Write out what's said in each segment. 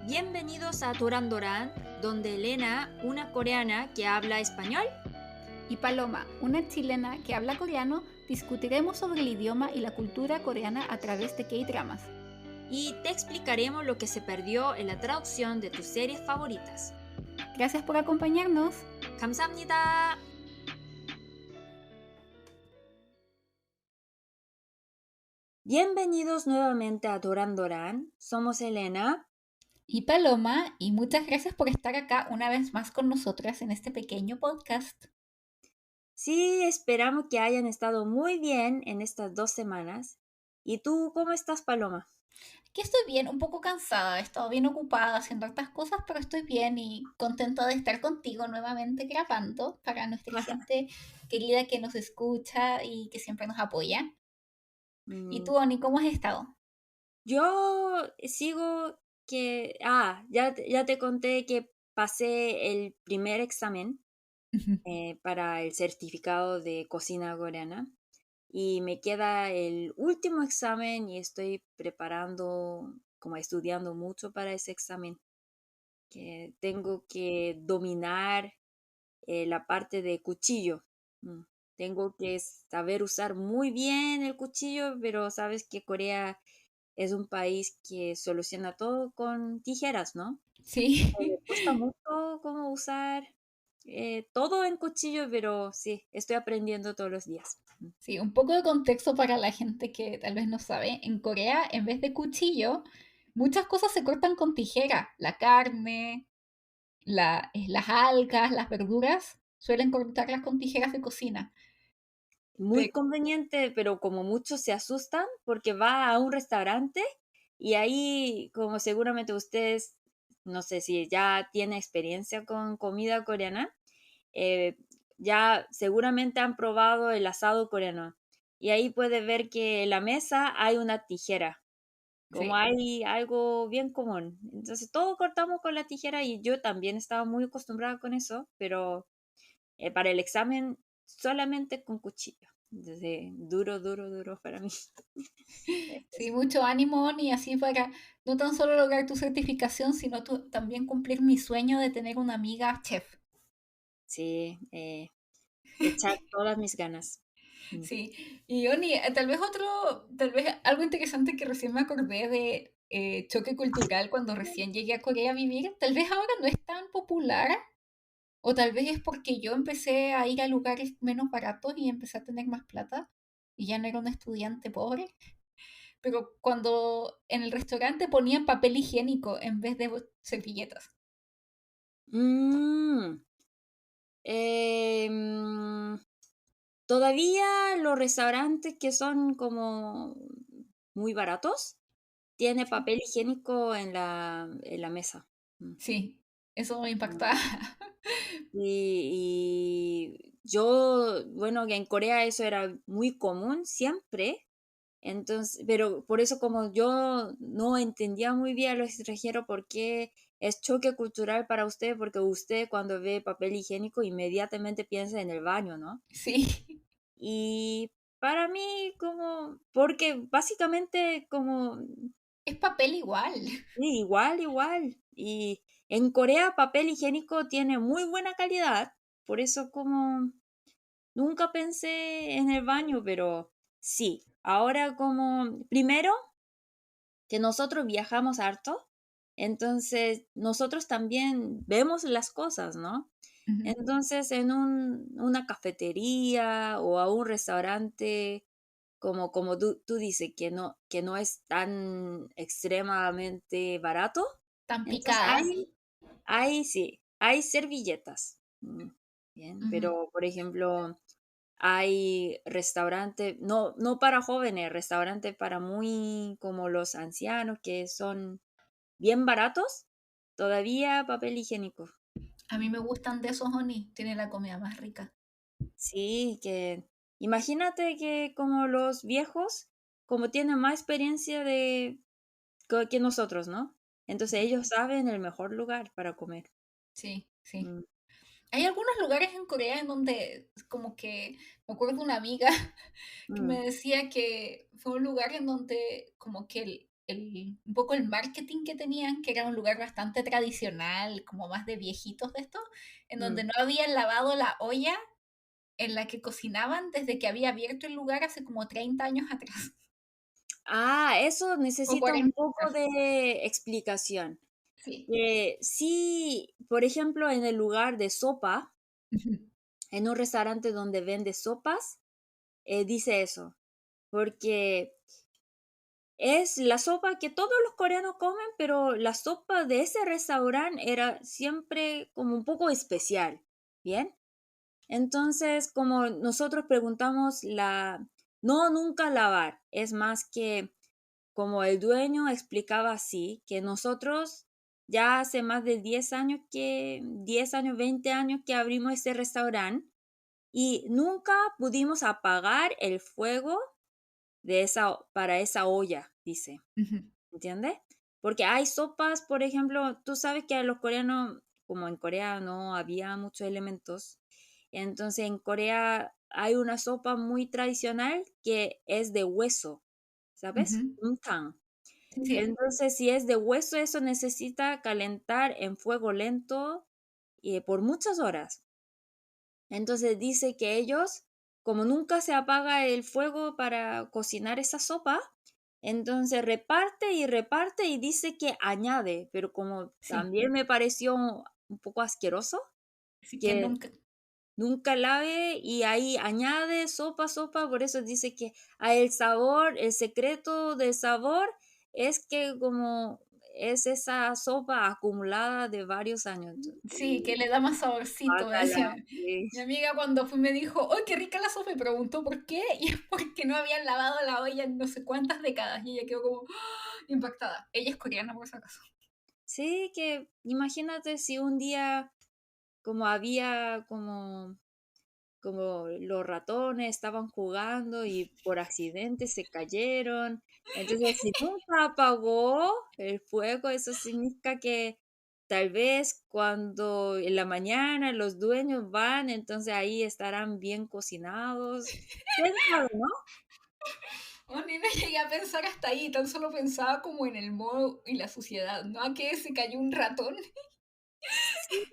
Bienvenidos a Torandoran, donde Elena, una coreana que habla español, y Paloma, una chilena que habla coreano, discutiremos sobre el idioma y la cultura coreana a través de K-dramas. y te explicaremos lo que se perdió en la traducción de tus series favoritas. Gracias por acompañarnos. 감사합니다. Bienvenidos nuevamente a Torandoran. Somos Elena. Y Paloma, y muchas gracias por estar acá una vez más con nosotras en este pequeño podcast. Sí, esperamos que hayan estado muy bien en estas 2 semanas. ¿Y tú cómo estás, Paloma? Aquí estoy bien, un poco cansada, he estado bien ocupada haciendo hartas cosas, pero estoy bien y contenta de estar contigo nuevamente grabando para nuestra gente querida que nos escucha y que siempre nos apoya. ¿Y Mm, tú, Oni, cómo has estado? Yo sigo que... ya te conté que pasé el primer examen para el certificado de cocina coreana y me queda el último examen y estoy preparando, como estudiando mucho para ese examen, que tengo que dominar la parte de cuchillo. Mm, Tengo que saber usar muy bien el cuchillo, pero sabes que Corea es un país que soluciona todo con tijeras, ¿no? Sí. Me cuesta mucho cómo usar todo en cuchillo, pero sí, estoy aprendiendo todos los días. Sí, un poco de contexto para la gente que tal vez no sabe. En Corea, en vez de cuchillo, muchas cosas se cortan con tijera. La carne, las algas, las verduras, suelen cortarlas con tijeras de cocina. Muy Pero, conveniente, pero como muchos se asustan porque va a un restaurante y ahí, como seguramente ustedes, no sé si ya tiene experiencia con comida coreana, eh, ya seguramente han probado el asado coreano. Y ahí puede ver que en la mesa hay una tijera, como sí, hay algo bien común. Entonces, todo cortamos con la tijera y yo también estaba muy acostumbrada con eso, pero para el examen solamente con cuchillo. Entonces, duro, duro, duro para mí. sí, mucho ánimo, Oni, así para no tan solo lograr tu certificación, sino también cumplir mi sueño de tener una amiga chef. Sí, echar todas mis ganas. Mm. Sí, y Oni, tal vez algo interesante que recién me acordé de choque cultural cuando recién llegué a Corea a vivir, tal vez ahora no es tan popular, o tal vez es porque yo empecé a ir a lugares menos baratos y empecé a tener más plata, y ya no era una estudiante pobre, pero cuando en el restaurante ponían papel higiénico en vez de servilletas. Mm, em, Todavía los restaurantes que son como muy baratos tiene Sí, papel higiénico en la mesa. Mm, sí, eso me mm. impactaba. Y yo, bueno, que en Corea eso era muy común siempre. Entonces, pero por eso como yo no entendía muy bien a los extranjeros por qué es choque cultural para usted, porque usted cuando ve papel higiénico inmediatamente piensa en el baño, ¿no? Sí, Y para mí como, porque básicamente como, es papel igual. sí, igual, igual. Y en Corea papel higiénico tiene muy buena calidad, por eso como nunca pensé en el baño, pero sí, ahora como, primero que nosotros viajamos harto, entonces nosotros también vemos las cosas, ¿no? Ujú. Entonces en una cafetería o a un restaurante, como tú dices, que no es tan extremadamente barato, Tan entonces picadas. sí, hay servilletas. Bien, Ujú. pero por ejemplo, hay restaurantes, no para jóvenes, restaurantes para muy como los ancianos que son bien baratos, todavía papel higiénico. A mí me gustan de esos Oni, tiene la comida más rica. Sí, que imagínate que como los viejos, como tienen más experiencia que nosotros, ¿no? Entonces ellos saben el mejor lugar para comer. Sí, sí. Mm, Hay algunos lugares en Corea en donde como que me acuerdo de una amiga que me mm, decía que fue un lugar en donde como que un poco el marketing que tenían, que era un lugar bastante tradicional, como más de viejitos de esto, en donde Mm. no habían lavado la olla en la que cocinaban desde que había abierto el lugar hace como 30 años atrás, Eso o necesita un 40 poco atrás. de explicación. Sí. Sí, por ejemplo, en el lugar de sopa, Ujú, en un restaurante donde vende sopas, dice eso, porque es la sopa que todos los coreanos comen, pero la sopa de ese restaurante era siempre como un poco especial, ¿bien? Entonces, como nosotros preguntamos no nunca lavar, es más que como el dueño explicaba así, que nosotros ya hace más de 10 años, 20 años que abrimos ese restaurante y nunca pudimos apagar el fuego para esa olla, dice. ujú, ¿Entiendes? Porque hay sopas, por ejemplo, tú sabes que a los coreanos, como en Corea no había muchos elementos, entonces en Corea hay una sopa muy tradicional que es de hueso, ¿sabes? ujú. Tang. Sí. Entonces, si es de hueso, eso necesita calentar en fuego lento y por muchas horas. Entonces dice que ellos, como nunca se apaga el fuego para cocinar esa sopa, entonces reparte y reparte y dice que añade, pero como Sí, también me pareció un poco asqueroso, sí que que nunca, nunca lave y ahí añade sopa, sopa, por eso dice que el sabor, el secreto del sabor es que como es esa sopa acumulada de varios años. sí, que le da más saborcito, me Guácala, decía. sí. Mi amiga cuando fui me dijo, ¡ay, qué rica la sopa! Y preguntó por qué, y es porque no habían lavado la olla en no sé cuántas décadas, y ella quedó como ¡ah! Impactada. Ella es coreana, por si acaso. Sí, que imagínate si un día como había como los ratones estaban jugando y por accidente se cayeron. Entonces, si nunca apagó el fuego, eso significa que tal vez cuando en la mañana los dueños van, entonces ahí estarán bien cocinados. ¿Quién sabe, no? Oh, ni no llegué a pensar hasta ahí, tan solo pensaba como en el modo y la suciedad, ¿no? A que se cayó un ratón. Sí,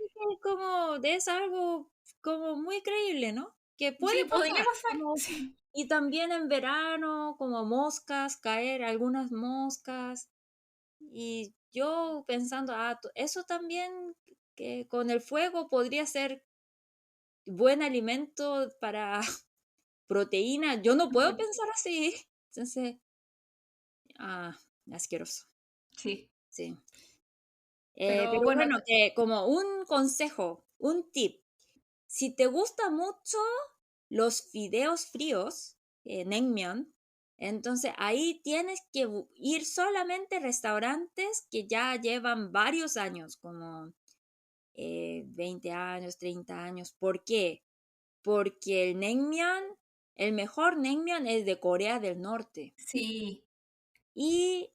como es algo como muy creíble, ¿no? Que Sí, puede podría pasar, pasar. como, Sí. y también en verano, como moscas, caer algunas moscas, y yo pensando, eso también que con el fuego podría ser buen alimento para proteína, yo no puedo pensar así, entonces, ah, asqueroso, Sí, sí. pero Pero bueno, bueno, que como un consejo, un tip, si te gusta mucho los fideos fríos, naengmyeon, entonces ahí tienes que ir solamente a restaurantes que ya llevan varios años, como 20 años, 30 años. ¿Por qué? Porque el mejor naengmyeon es de Corea del Norte. sí. Y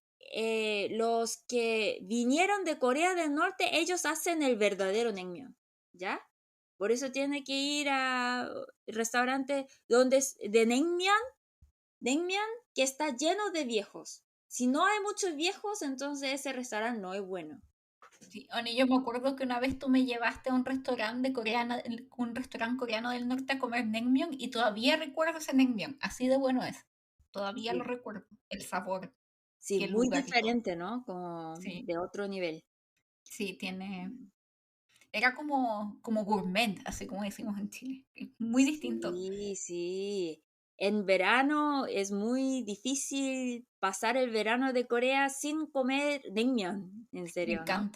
los que vinieron de Corea del Norte, ellos hacen el verdadero naengmyeon, ¿ya? Por eso tiene que ir a restaurante donde es de naengmyeon que está lleno de viejos. Si no hay muchos viejos, entonces ese restaurante no es bueno. Sí, Oni, yo me acuerdo que una vez tú me llevaste a un restaurante un restaurante coreano del norte a comer naengmyeon y todavía recuerdo ese naengmyeon, así de bueno es. Todavía lo Sí, recuerdo, el sabor sí, y el muy lugar y todo. diferente, ¿no? Como Sí, de otro nivel. sí, era como gourmet, así como decimos en Chile. Es muy distinto. Sí, sí. En verano es muy difícil pasar el verano de Corea sin comer naengmyeon, en serio, ¿no?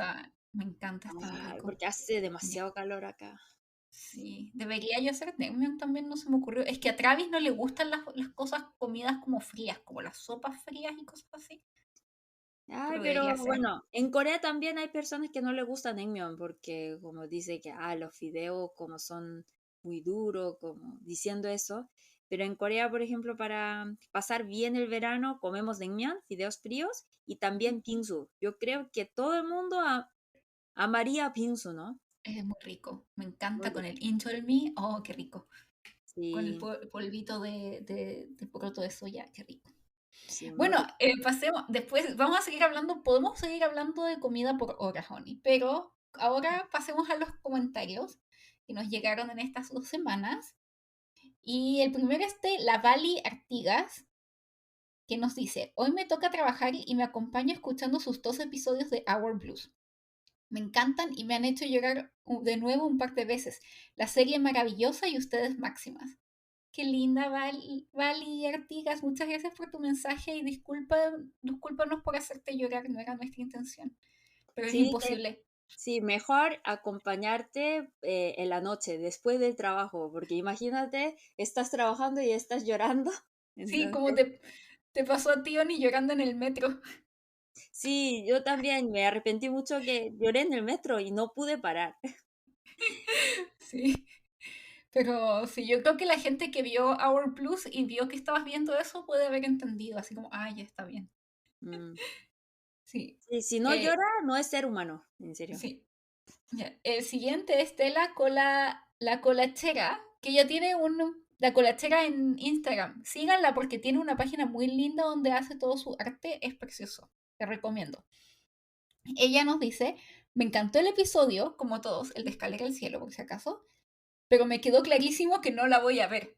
Me encanta, es tan Ay, rico. porque hace Ya, demasiado calor acá. sí, debería yo hacer naengmyeon también, no se me ocurrió. Es que a Travis no le gustan las cosas comidas como frías, como las sopas frías y cosas así, Ay, pero pero debería ser. bueno, en Corea también hay personas que no les gusta naengmyeon porque como dice que los fideos como son muy duros, como diciendo eso. Pero en Corea, por ejemplo, para pasar bien el verano, comemos naengmyeon, fideos fríos y también bingsu. Yo creo que todo el mundo amaría bingsu, ¿no? Es muy rico, me Muy encanta con el rico. incheolmi, oh, qué rico. Con el Sí, polvito de poroto de soya, qué rico. Sí, muy Bueno, rico. pasemos, después vamos a seguir hablando, podemos seguir hablando de comida por horas, Honey, pero ahora pasemos a los comentarios que nos llegaron en estas 2 semanas. Y el primero es de la Vali Artigas, que nos dice, hoy me toca trabajar y me acompaña escuchando sus 2 episodios de Hour Blues. Me encantan y me han hecho llorar de nuevo un par de veces. La serie maravillosa y ustedes máximas. Qué linda, Vali Artigas. Muchas gracias por tu mensaje y discúlpanos por hacerte llorar. No era nuestra intención. Pero es Sí, imposible. sí, mejor acompañarte en la noche, después del trabajo, porque imagínate, estás trabajando y estás llorando. Sí, como Entonces, te pasó a ti, Oni, llorando en el metro. sí, yo también me arrepentí mucho que lloré en el metro y no pude parar. Sí. Pero sí, yo creo que la gente que vio Hour Plus y vio que estabas viendo eso puede haber entendido, así como, ah, ya está bien. Mm. Sí. Sí, si no Eh, llora, no es ser humano, en serio. sí. Ya. El siguiente es de la colachera, que ya tiene la colachera en Instagram. Síganla porque tiene una página muy linda donde hace todo su arte. Es precioso. Te recomiendo. Ella nos dice, me encantó el episodio, como todos, el de Escalera al Cielo, por si acaso, pero me quedó clarísimo que no la voy a ver.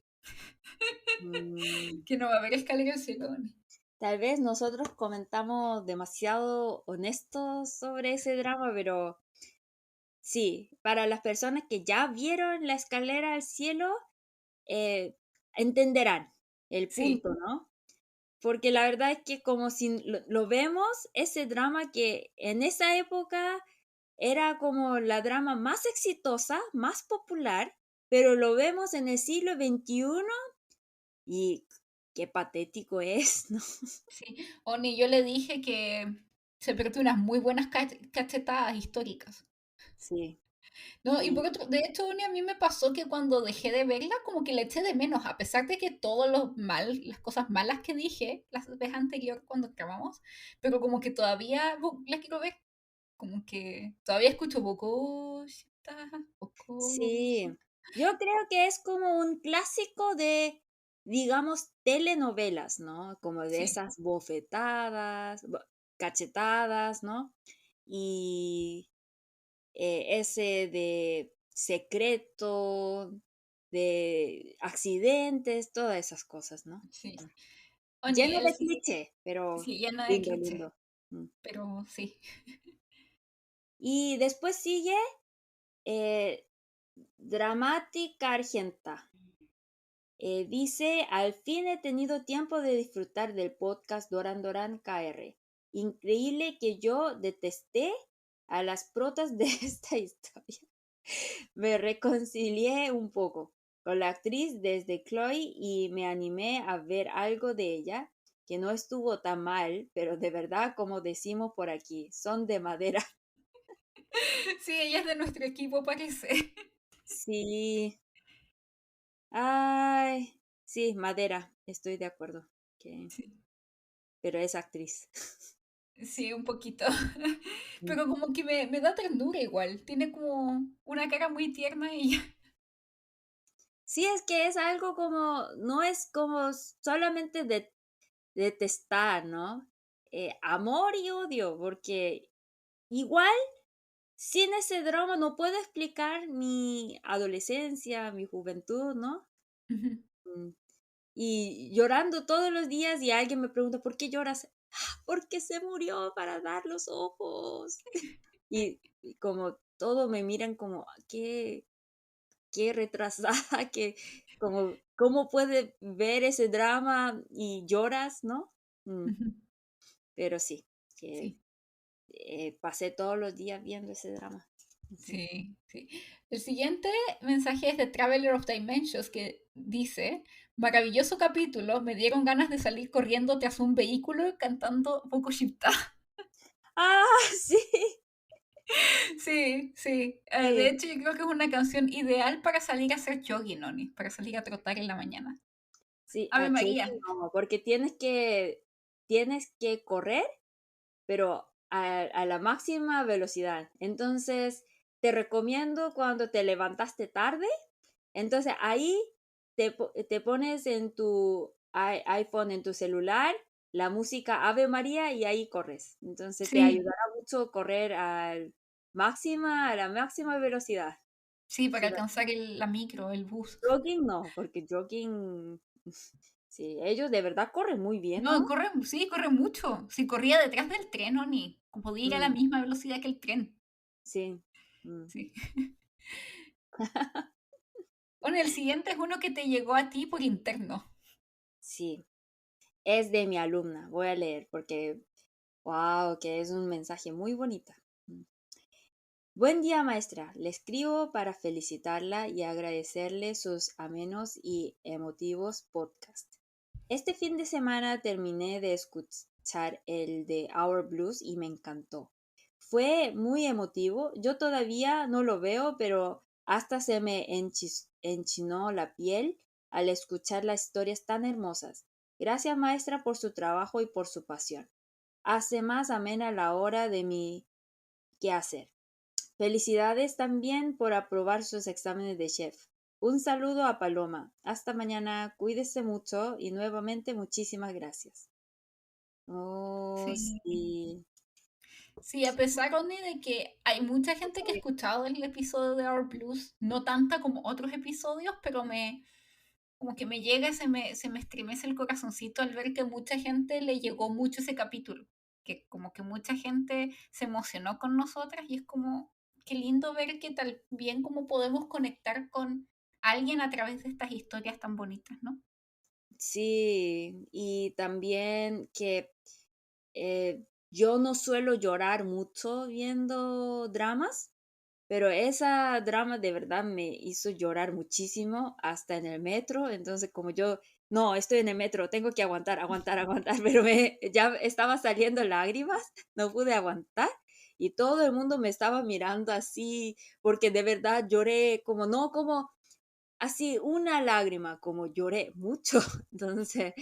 Mm, Que no va a haber Escalera al Cielo. tal vez nosotros comentamos demasiado honestos sobre ese drama, pero sí, para las personas que ya vieron la escalera al cielo, eh, entenderán el Sí, punto, ¿no? Porque la verdad es que como si lo vemos, ese drama que en esa época era como la drama más exitosa, más popular, pero lo vemos en el siglo XXI y qué patético es, ¿no? sí. Oni, yo le dije que se perdió unas muy buenas cachetadas históricas. Sí, No, y por sí, otro, de hecho, Oni, a mí me pasó que cuando dejé de verla, como que la eché de menos, a pesar de que todos las cosas malas que dije las vez anterior cuando grabamos, pero como que todavía la quiero ver, como que todavía escucho Bokushita, sí. Bokushita. Yo creo que es como un clásico de, digamos, telenovelas, ¿no? Como de Sí, esas bofetadas, cachetadas, ¿no? Y ese de secreto, de accidentes, todas esas cosas, ¿no? sí. Mm. Oni, Lleno de cliché, pero sí, llena de lindo, clichés, lindo. Mm. pero sí. Y después sigue eh, Dramática Argenta. Dice, al fin he tenido tiempo de disfrutar del podcast Doran Doran KR. Increíble que yo detesté a las protas de esta historia. Me reconcilié un poco con la actriz desde Chloe y me animé a ver algo de ella que no estuvo tan mal, pero de verdad, como decimos por aquí, son de madera. Sí, ella es de nuestro equipo, parece. Sí, ay, sí, madera, estoy de acuerdo, Sí, pero es actriz. sí, un poquito. Pero como que me da ternura igual. Tiene como una cara muy tierna y Sí, es que es algo como, no es como solamente de detestar, ¿no? Amor y odio, porque igual sin ese drama no puedo explicar mi adolescencia, mi juventud, ¿no? Ujú, Mm, Y llorando todos los días y alguien me pregunta, ¿por qué lloras? "Ah, porque se murió para dar los ojos." Y como todo me miran como, qué retrasada, que como, ¿cómo puede ver ese drama y lloras, ¿no? Mm, ujú. pero sí, que Sí, pasé todos los días viendo ese drama. Ujú. sí, sí. El siguiente mensaje es de Traveler of Dimensions que dice, maravilloso capítulo, me dieron ganas de salir corriendo tras un vehículo cantando Bokushita. Ah, sí, Sí, sí. De sí, hecho, yo creo que es una canción ideal para salir a hacer jogging, Oni, para salir a trotar en la mañana. sí, Ave a Chucky María. no, porque tienes que correr, pero a la máxima velocidad. Entonces, te recomiendo cuando te levantaste tarde, entonces ahí te pones en tu iPhone, en tu celular, la música Ave María y ahí corres. Entonces te Sí, ayudará mucho correr a la máxima velocidad. sí, para Sí, alcanzar la micro, el bus. jogging no, porque jogging, sí, ellos de verdad corren muy bien, No, ¿no? corre, sí, corre mucho. Si corría detrás del tren, o ni, podía ir a la Mm, misma velocidad que el tren. sí. Mm, Sí. Bueno, el siguiente es uno que te llegó a ti por interno. sí, es de mi alumna. Voy a leer porque, wow, que es un mensaje muy bonito. Mm. Buen día, maestra. Le escribo para felicitarla y agradecerle sus amenos y emotivos podcasts. Este fin de semana terminé de escuchar el de Our Blues y me encantó. Fue muy emotivo. Yo todavía no lo veo, pero hasta se me enchinó la piel al escuchar las historias tan hermosas. Gracias, maestra, por su trabajo y por su pasión. Hace más amena la hora de mi quehacer. Felicidades también por aprobar sus exámenes de chef. Un saludo a Paloma. Hasta mañana. Cuídese mucho y nuevamente muchísimas gracias. Oh, Sí. sí. Sí, a pesar, Ronnie, de que hay mucha gente que ha escuchado el episodio de Our Blues, no tanta como otros episodios, pero como que me llega y se me estremece el corazoncito al ver que mucha gente le llegó mucho ese capítulo, que como que mucha gente se emocionó con nosotras y es como, qué lindo ver que tal bien como podemos conectar con alguien a través de estas historias tan bonitas, ¿no? Sí, y también que yo no suelo llorar mucho viendo dramas, pero esa drama de verdad me hizo llorar muchísimo hasta en el metro. Entonces, como yo, no, estoy en el metro, tengo que aguantar, aguantar, aguantar, pero ya estaba saliendo lágrimas, no pude aguantar y todo el mundo me estaba mirando así, porque de verdad lloré como, no como así una lágrima, como lloré mucho. Entonces,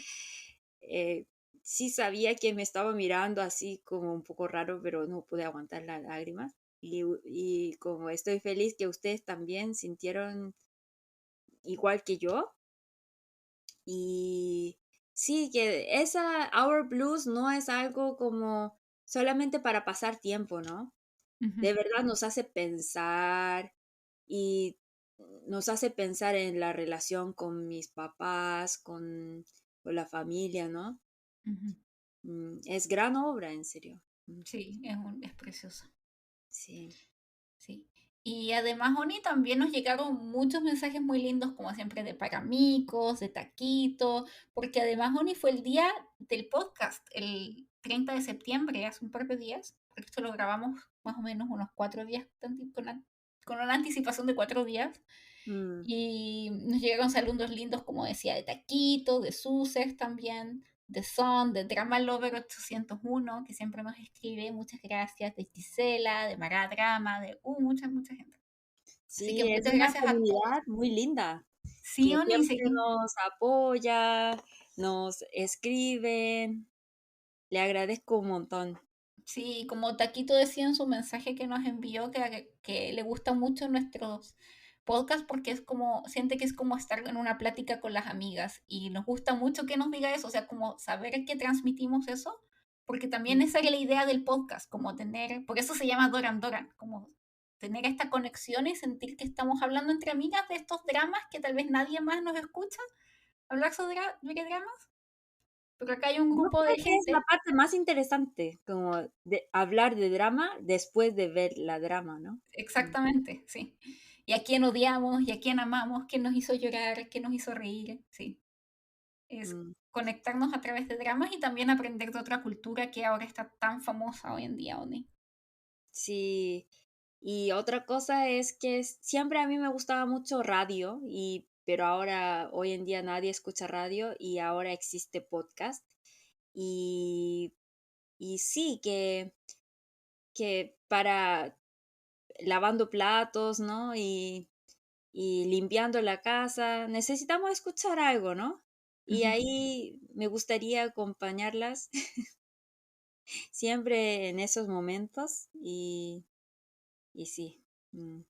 eh, sí sabía que me estaba mirando así como un poco raro, pero no pude aguantar las lágrimas. Y como estoy feliz que ustedes también sintieron igual que yo. Y sí, que esa Hour Blues no es algo como solamente para pasar tiempo, ¿no? Ujú, De verdad nos hace pensar y nos hace pensar en la relación con mis papás, con la familia, ¿no? ujú. Es gran obra, en serio. Sí, es precioso. Sí. Sí. Y además, Oni, también nos llegaron muchos mensajes muy lindos, como siempre, de Paramicos, de Taquito, porque además, Oni, fue el día del podcast, el 30 de septiembre, hace un par de días, porque esto lo grabamos más o menos unos 4 días, con una anticipación de 4 días, Mm, y nos llegaron saludos lindos, como decía, de Taquito, de Suses también, de Son, de Drama Lover 801 que siempre nos escribe, muchas gracias, de Gisela, de Mara Drama, de mucha, mucha gente. Así que sí, es muchas una gracias a todos. comunidad muy linda, Sí, que Oni, siempre seguimos. nos apoya, nos escriben. Le agradezco un montón. Sí, como Taquito decía en su mensaje que nos envió, que le gusta mucho nuestros podcasts porque es como, siente que es como estar en una plática con las amigas y nos gusta mucho que nos diga eso, o sea, como saber que transmitimos eso, porque también Mm, esa es la idea del podcast, como tener, por eso se llama Doran Doran, como tener esta conexión y sentir que estamos hablando entre amigas de estos dramas que tal vez nadie más nos escucha, hablar sobre dramas, pero acá hay un Yo grupo creo de que es la gente. parte más interesante, como de hablar de drama después de ver la drama, ¿no? Mm, Exactamente, sí. Y a quién odiamos, y a quién amamos, quién nos hizo llorar, quién nos hizo reír, sí. Es mm. conectarnos a través de dramas y también aprender de otra cultura que ahora está tan famosa hoy en día, Oni. Sí, y otra cosa es que siempre a mí me gustaba mucho radio, pero ahora, hoy en día nadie escucha radio y ahora existe podcast. Y, y sí, que para lavando platos, ¿no? Y limpiando la casa, necesitamos escuchar algo, ¿no? Y Ujú. ahí me gustaría acompañarlas siempre en esos momentos y sí. mm,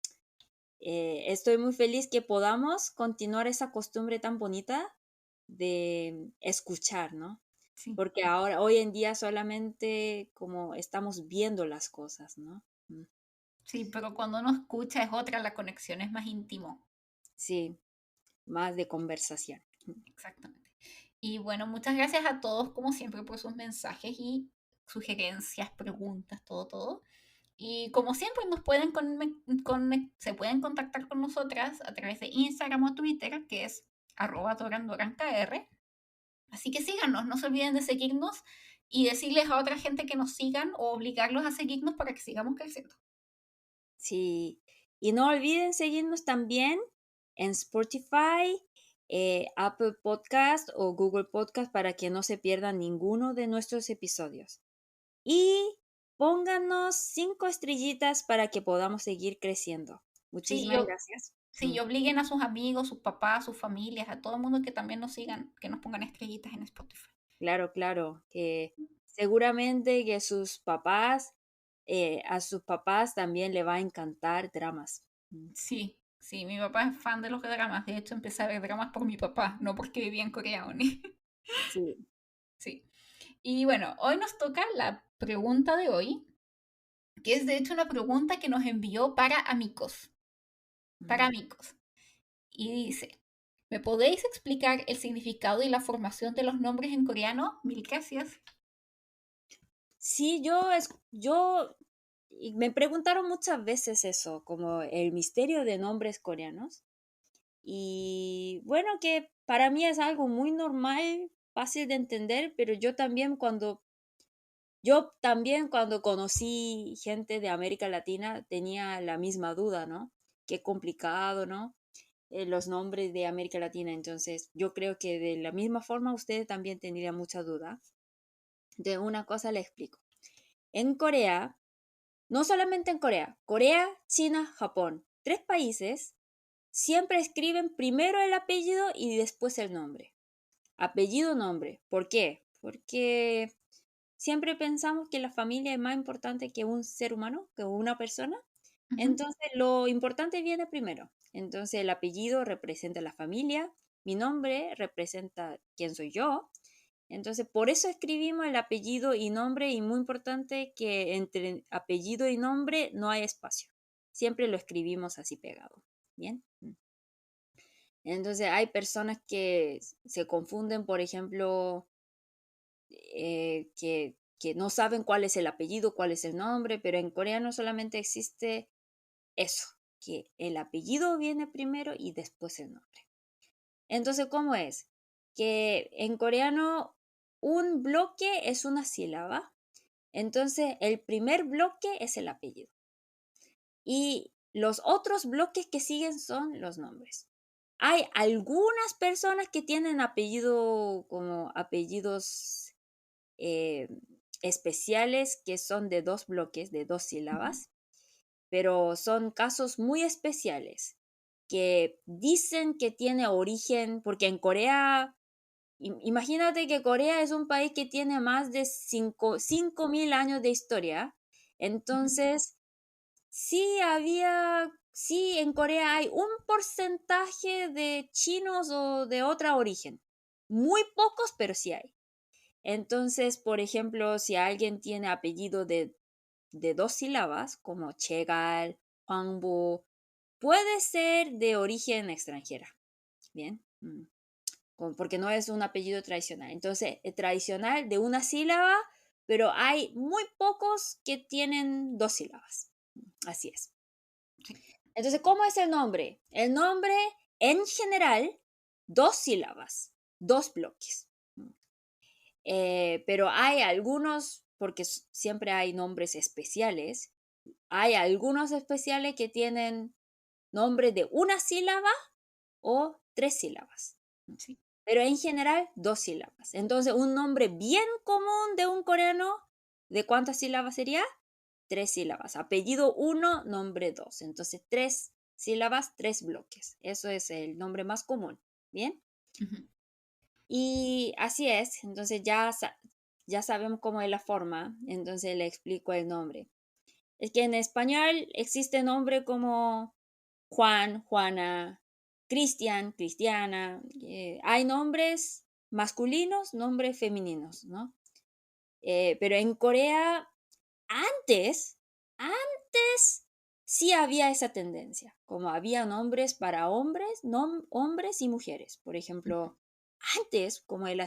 Estoy muy feliz que podamos continuar esa costumbre tan bonita de escuchar, ¿no? Sí, porque ahora, hoy en día solamente como estamos viendo las cosas, ¿no? sí, pero cuando uno escucha es otra, la conexión es más íntimo. Sí, más de conversación. Exactamente. Y bueno, muchas gracias a todos, como siempre, por sus mensajes y sugerencias, preguntas, todo, todo. Y como siempre, nos pueden se pueden contactar con nosotras a través de Instagram o Twitter, que es @dorandorankr. Así que síganos, no se olviden de seguirnos y decirles a otra gente que nos sigan o obligarlos a seguirnos para que sigamos creciendo. Sí, y no olviden seguirnos también en Spotify, Apple Podcast o Google Podcast para que no se pierdan ninguno de nuestros episodios. Y pónganos 5 estrellitas para que podamos seguir creciendo. Sí, Muchísimas gracias. sí, y obliguen a sus amigos, sus papás, sus familias, a todo el mundo que también nos sigan, que nos pongan estrellitas en Spotify. Claro, claro, que seguramente que a sus papás también le va a encantar dramas. Sí, sí, mi papá es fan de los dramas. De hecho, empecé a ver dramas por mi papá, no porque vivía en Corea, ni. Sí. Sí. Y bueno, hoy nos toca la pregunta de hoy, que es de hecho una pregunta que nos envió para amigos. Para Mm. amigos. Y dice, ¿me podéis explicar el significado y la formación de los nombres en coreano? Mil gracias. Sí, y me preguntaron muchas veces eso, como el misterio de nombres coreanos. Y bueno, que para mí es algo muy normal, fácil de entender, pero yo también cuando conocí gente de América Latina tenía la misma duda, ¿no? Qué complicado, ¿no? Los nombres de América Latina. Entonces, yo creo que de la misma forma ustedes también tendrían mucha duda. De una cosa le explico. En Corea, no solamente en Corea, Corea, China, Japón, 3 países siempre escriben primero el apellido y después el nombre. Apellido, nombre. ¿Por qué? Porque siempre pensamos que la familia es más importante que un ser humano, que una persona. Ujú. Entonces, lo importante viene primero. Entonces, el apellido representa la familia, mi nombre representa quién soy yo. Entonces, por eso escribimos el apellido y nombre y muy importante que entre apellido y nombre no hay espacio. Siempre lo escribimos así pegado. ¿Bien? Entonces, hay personas que se confunden, por ejemplo, que no saben cuál es el apellido, cuál es el nombre, pero en coreano solamente existe eso, que el apellido viene primero y después el nombre. Entonces, ¿cómo es? Que en coreano un bloque es una sílaba, entonces el primer bloque es el apellido y los otros bloques que siguen son los nombres. Hay algunas personas que tienen apellido como apellidos eh, especiales que son de 2 bloques, de 2 sílabas, pero son casos muy especiales que dicen que tiene origen, porque en Corea, imagínate que Corea es un país que tiene más de 5.000 años de historia, Ujú. entonces sí, en Corea hay un porcentaje de chinos o de otra origen, muy pocos, pero sí hay. Entonces, por ejemplo, si alguien tiene apellido de 2 sílabas, como Chegal, Hwangbo, puede ser de origen extranjera. Bien. Porque no es un apellido tradicional. Entonces, es tradicional de una sílaba, pero hay muy pocos que tienen 2 sílabas. Así es. Sí. Entonces, ¿cómo es el nombre? El nombre, en general, 2 sílabas, 2 bloques. Pero hay algunos, porque siempre hay nombres especiales, hay algunos especiales que tienen nombre de una sílaba o 3 sílabas. Sí. Pero en general, 2 sílabas. Entonces, un nombre bien común de un coreano, ¿de cuántas sílabas sería? 3 sílabas. Apellido uno, nombre 2. Entonces, 3 sílabas, 3 bloques. Eso es el nombre más común. ¿Bien? Ujú. Y así es. Entonces, ya sabemos cómo es la forma. Entonces, le explico el nombre. Es que en español existe nombre como Juan, Juana, Cristian, Cristiana. Hay nombres masculinos, nombres femeninos, ¿no? Pero en Corea, antes, antes sí había esa tendencia, como había nombres para hombres, hombres y mujeres. Por ejemplo, antes, como en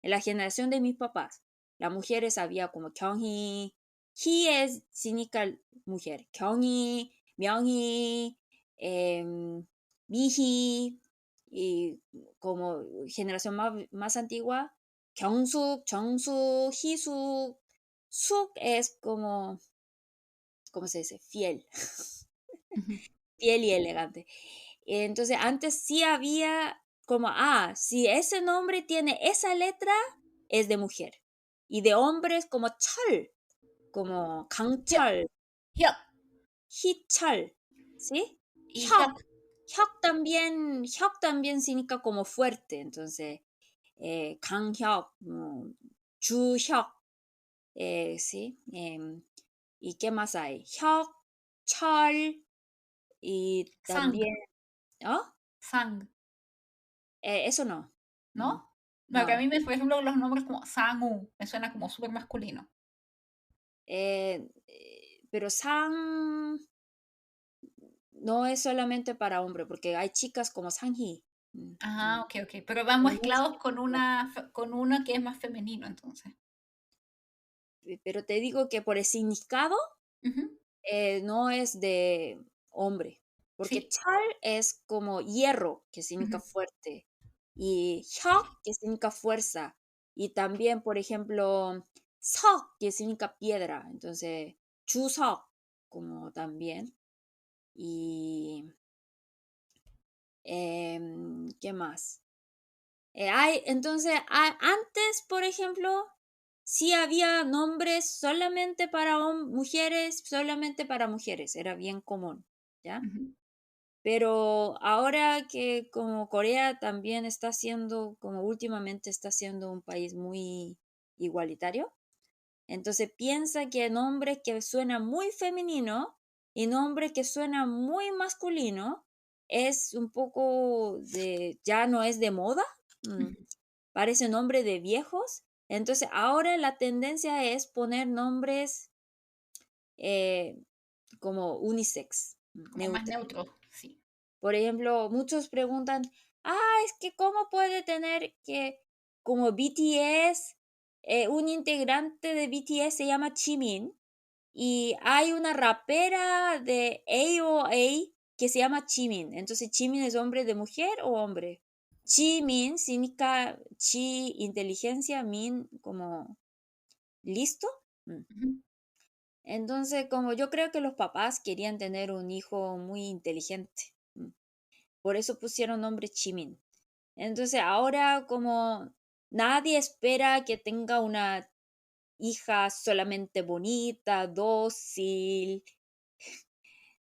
la generación de mis papás, las mujeres había como Kyunghee, Hee es significa mujer, Kyunghee, Myunghee, Mihi, y como generación más antigua, Kyungsuk, Chongsuk, Hisuk, Suk es como, ¿cómo se dice? Fiel, Ujú. fiel y elegante. Entonces, antes sí había como, si ese nombre tiene esa letra, es de mujer. Y de hombres como Chol, como Hyuk, Kangchol, Hyuk Hichol, ¿sí? y Hyuk, Hyuk. Hyuk también significa como fuerte. Entonces, Kanghyuk, Juhyuk, ¿sí? ¿Y qué más hay? Hyuk, Chol, y Sang, también, ¿oh? Sang, Eso no. Mm, ¿no? Porque a no. mí, por ejemplo, los nombres como Sangu me suena como súper masculino. Pero Sang no es solamente para hombre, porque hay chicas como Sanji. Ah, ok, ok. Pero van No es mezclados con con uno que es más femenino, entonces. pero te digo que por el significado Ujú. no es de hombre, porque Sí. chal es como hierro, que Ujú, significa fuerte, y hyok, que significa fuerza, y también, por ejemplo, sok, que significa piedra, entonces, chusok, como también, y ¿qué más? Entonces, antes, por ejemplo, sí había nombres solamente para mujeres, solamente para mujeres, era bien común, ¿ya? ujú, Pero ahora que como Corea también está siendo, como últimamente está siendo un país muy igualitario, entonces piensa que nombre que suena muy femenino y nombre que suena muy masculino es un poco ya no es de moda, mm, ujú. parece nombre de viejos. Entonces ahora la tendencia es poner nombres eh, como unisex, Como más neutral. neutro, sí. Por ejemplo, muchos preguntan, es que cómo puede tener que, como BTS, un integrante de BTS se llama Jimin y hay una rapera de AOA que se llama Jimin. Entonces, Jimin es hombre de mujer o hombre. Jimin significa chi, inteligencia, min, como listo. Mm. Ujú, Entonces, como yo creo que los papás querían tener un hijo muy inteligente. Por eso pusieron nombre Jimin. Entonces ahora como nadie espera que tenga una hija solamente bonita, dócil,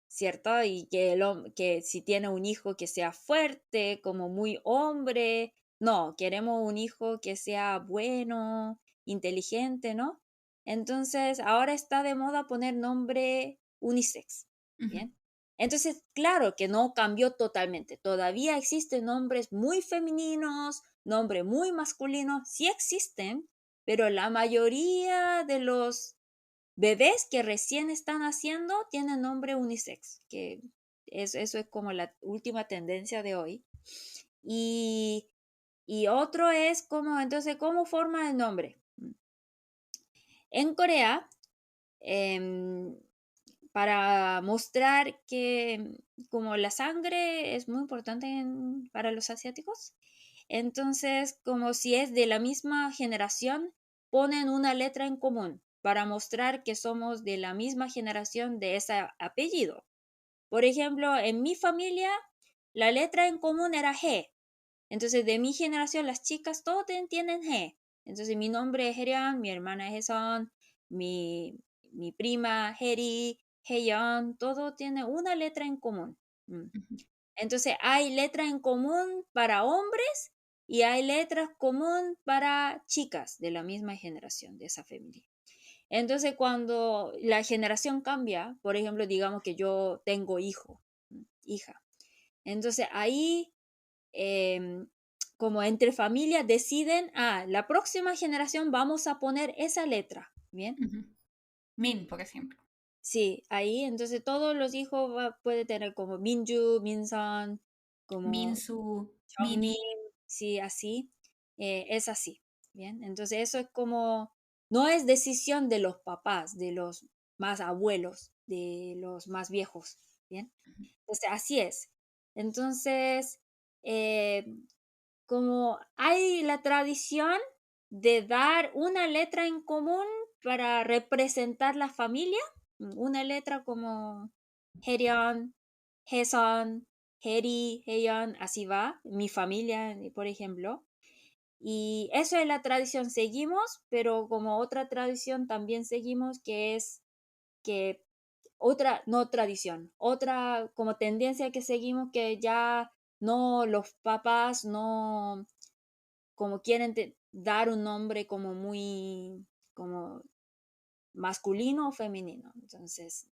¿cierto? Y que si tiene un hijo que sea fuerte, como muy hombre, no, queremos un hijo que sea bueno, inteligente, ¿no? Entonces, ahora está de moda poner nombre unisex, ujú, ¿bien? Entonces, claro que no cambió totalmente. Todavía existen nombres muy femeninos, nombres muy masculinos, sí existen, pero la mayoría de los bebés que recién están haciendo tienen nombre unisex, que eso es como la última tendencia de hoy. Y, y otro es como, entonces, ¿cómo forma el nombre? En Corea, em, para mostrar que como la sangre es muy importante para los asiáticos, entonces como si es de la misma generación, ponen una letra en común para mostrar que somos de la misma generación de ese apellido. Por ejemplo, en mi familia, la letra en común era G. Entonces, de mi generación, las chicas todos tienen G. Entonces, mi nombre es Herian, mi hermana es Heson, mi, mi prima Heri, Heyeon, todo tiene una letra en común. Mm. ujú, Entonces, hay letra en común para hombres y hay letras común para chicas de la misma generación de esa familia. Entonces, cuando la generación cambia, por ejemplo, digamos que yo tengo hijo, hija. Entonces, ahí em, como entre familias deciden, la próxima generación vamos a poner esa letra, ¿bien? Ujú. Min, por ejemplo. Sí, ahí entonces todos los hijos puede tener como Minju, Minsan, como Minsu, Mini. Jeongmin, sí, así, es así, ¿bien? Entonces eso es como, no es decisión de los papás, de los más abuelos, de los más viejos, ¿bien? Entonces así es. Entonces, eh, como hay la tradición de dar una letra en común para representar la familia, una letra como Herion, Heson, Heri, Heyeon, así va, mi familia, por ejemplo. Y eso es la tradición, seguimos, pero como otra tradición también seguimos que es que otra, no tradición, otra como tendencia que seguimos que ya no los papás no como quieren dar un nombre como muy como masculino o femenino, entonces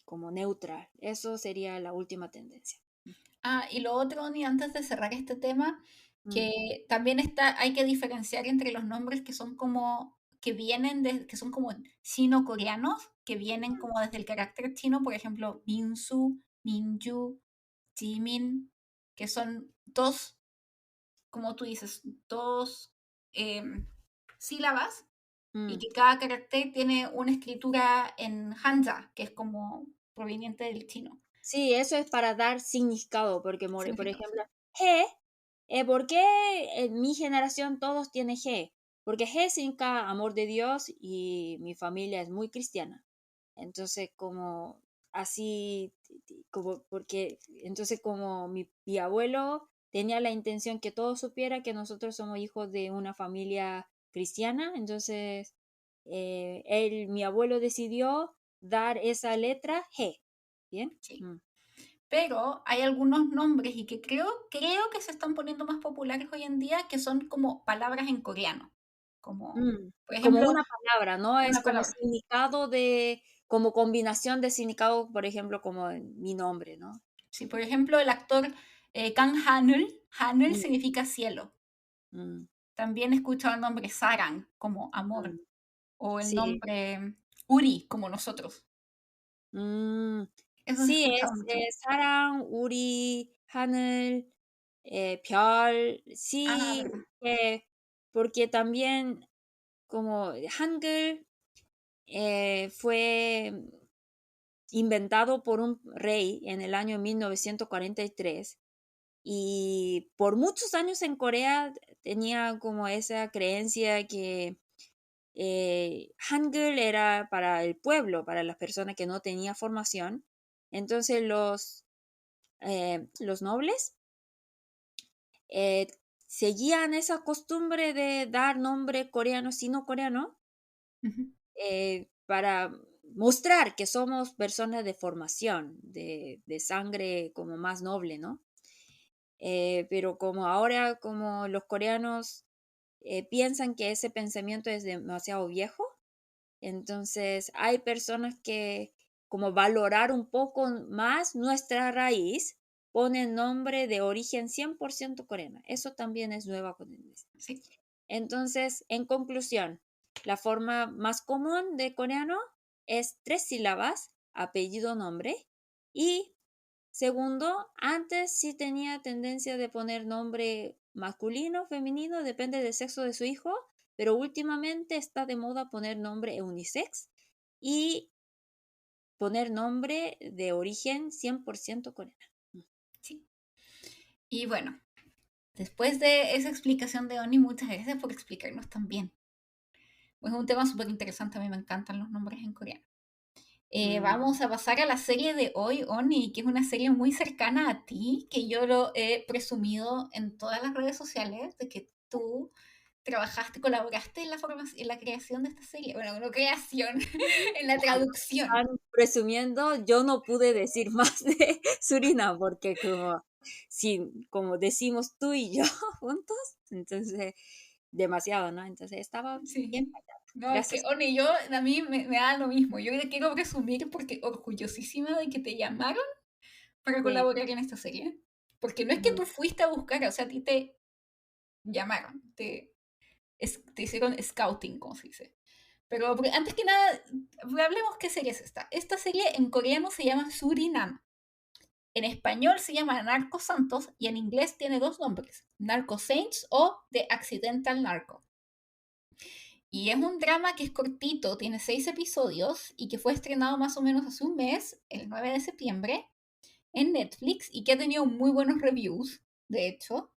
como neutral. Eso sería la última tendencia. Ah, y lo otro, ni antes de cerrar este tema, Mm, que también está, hay que diferenciar entre los nombres que son como, que vienen de, que son como chino-coreanos, que vienen como desde el carácter chino, por ejemplo, Minsu, Minju, Jimin, que son dos, como tú dices, dos sílabas y mm. que cada carácter tiene una escritura en Hanja, que es como proveniente del chino. Sí, eso es para dar significado, porque, por Significado, sí. ejemplo, G, ¿por qué en mi generación todos tienen G? Porque G significa amor de Dios y mi familia es muy cristiana. Entonces, como así, como porque, entonces como mi abuelo tenía la intención que todos supiera que nosotros somos hijos de una familia cristiana, entonces mi abuelo decidió dar esa letra G. ¿Bien? Sí. Pero hay algunos nombres y que creo que se están poniendo más populares hoy en día que son como palabras en coreano. Como, Mm, por como ejemplo, una palabra, ¿no? Es una como palabra. significado como combinación de significado, por ejemplo, como en mi nombre, ¿no? Sí, por ejemplo, el actor Kang Hanul, Hanul Mm, significa cielo. mm, También he escuchado el nombre Sarang como amor mm, o el sí. nombre Uri como nosotros. Mm, Eso se sí, escucha es mucho. 사랑, 우리, 하늘, 별, Ah, sí, verdad. porque también como Hangul fue inventado por un rey en el año 1943 y por muchos años en Corea tenía como esa creencia que Hangul era para el pueblo, para las personas que no tenían formación. Entonces los nobles eh, seguían esa costumbre de dar nombre coreano, sino coreano, Ujú. para mostrar que somos personas de formación, de sangre como más noble, ¿no? Pero como ahora, como los coreanos piensan que ese pensamiento es demasiado viejo, entonces hay personas que como valorar un poco más nuestra raíz, ponen nombre de origen 100% coreana. Eso también es nueva tendencia. Sí. Entonces, en conclusión, la forma más común de coreano es 3 sílabas, apellido, nombre. Y segundo, antes sí tenía tendencia de poner nombre masculino, femenino, depende del sexo de su hijo, pero últimamente está de moda poner nombre unisex y poner nombre de origen 100% coreano. Sí. Y bueno, después de esa explicación de Oni, muchas gracias por explicarnos también. Es un tema súper interesante, a mí me encantan los nombres en coreano. Mm, Vamos a pasar a la serie de hoy, Oni, que es una serie muy cercana a ti, que yo lo he presumido en todas las redes sociales, de que tú trabajaste, colaboraste en en la creación de esta serie. Bueno, no creación, en la Ojalá traducción. están presumiendo, yo no pude decir más de Surinam porque como, si, como decimos tú y yo juntos, entonces demasiado, ¿no? Entonces estaba bien Sí. fallada. No, es que, Gracias. Oni, yo, a mí me da lo mismo. Yo le quiero presumir porque orgullosísima de que te llamaron para Sí. colaborar en esta serie. Porque no es que Mm, tú fuiste a buscar, o sea, a ti te llamaron, te hicieron scouting, como se dice. Pero antes que nada, hablemos qué serie es esta. Esta serie en coreano se llama Surinam. En español se llama Narco Santos y en inglés tiene dos nombres, Narco Saints o The Accidental Narco. Y es un drama que es cortito, tiene 6 episodios y que fue estrenado más o menos hace un mes, el 9 de septiembre, en Netflix y que ha tenido muy buenos reviews, de hecho.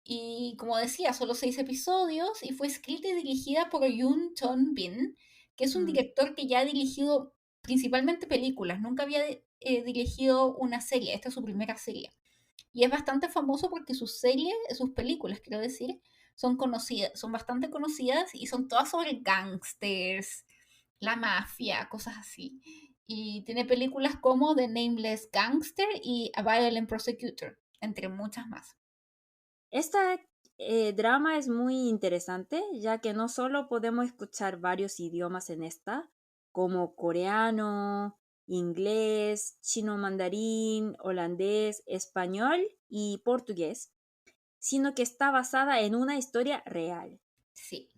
Y como decía, solo 6 episodios y fue escrita y dirigida por Yoon Chon Bin, que es un Mm. director que ya ha dirigido principalmente películas, nunca había dirigido una serie, esta es su primera serie. Y es bastante famoso porque sus series, sus películas, quiero decir, son conocidas, son bastante conocidas y son todas sobre gangsters, la mafia, cosas así. Y tiene películas como The Nameless Gangster y A Violent Prosecutor, entre muchas más. Esta drama es muy interesante, ya que no solo podemos escuchar varios idiomas en esta, como coreano, inglés, chino mandarín, holandés, español y portugués, sino que está basada en una historia real. Sí,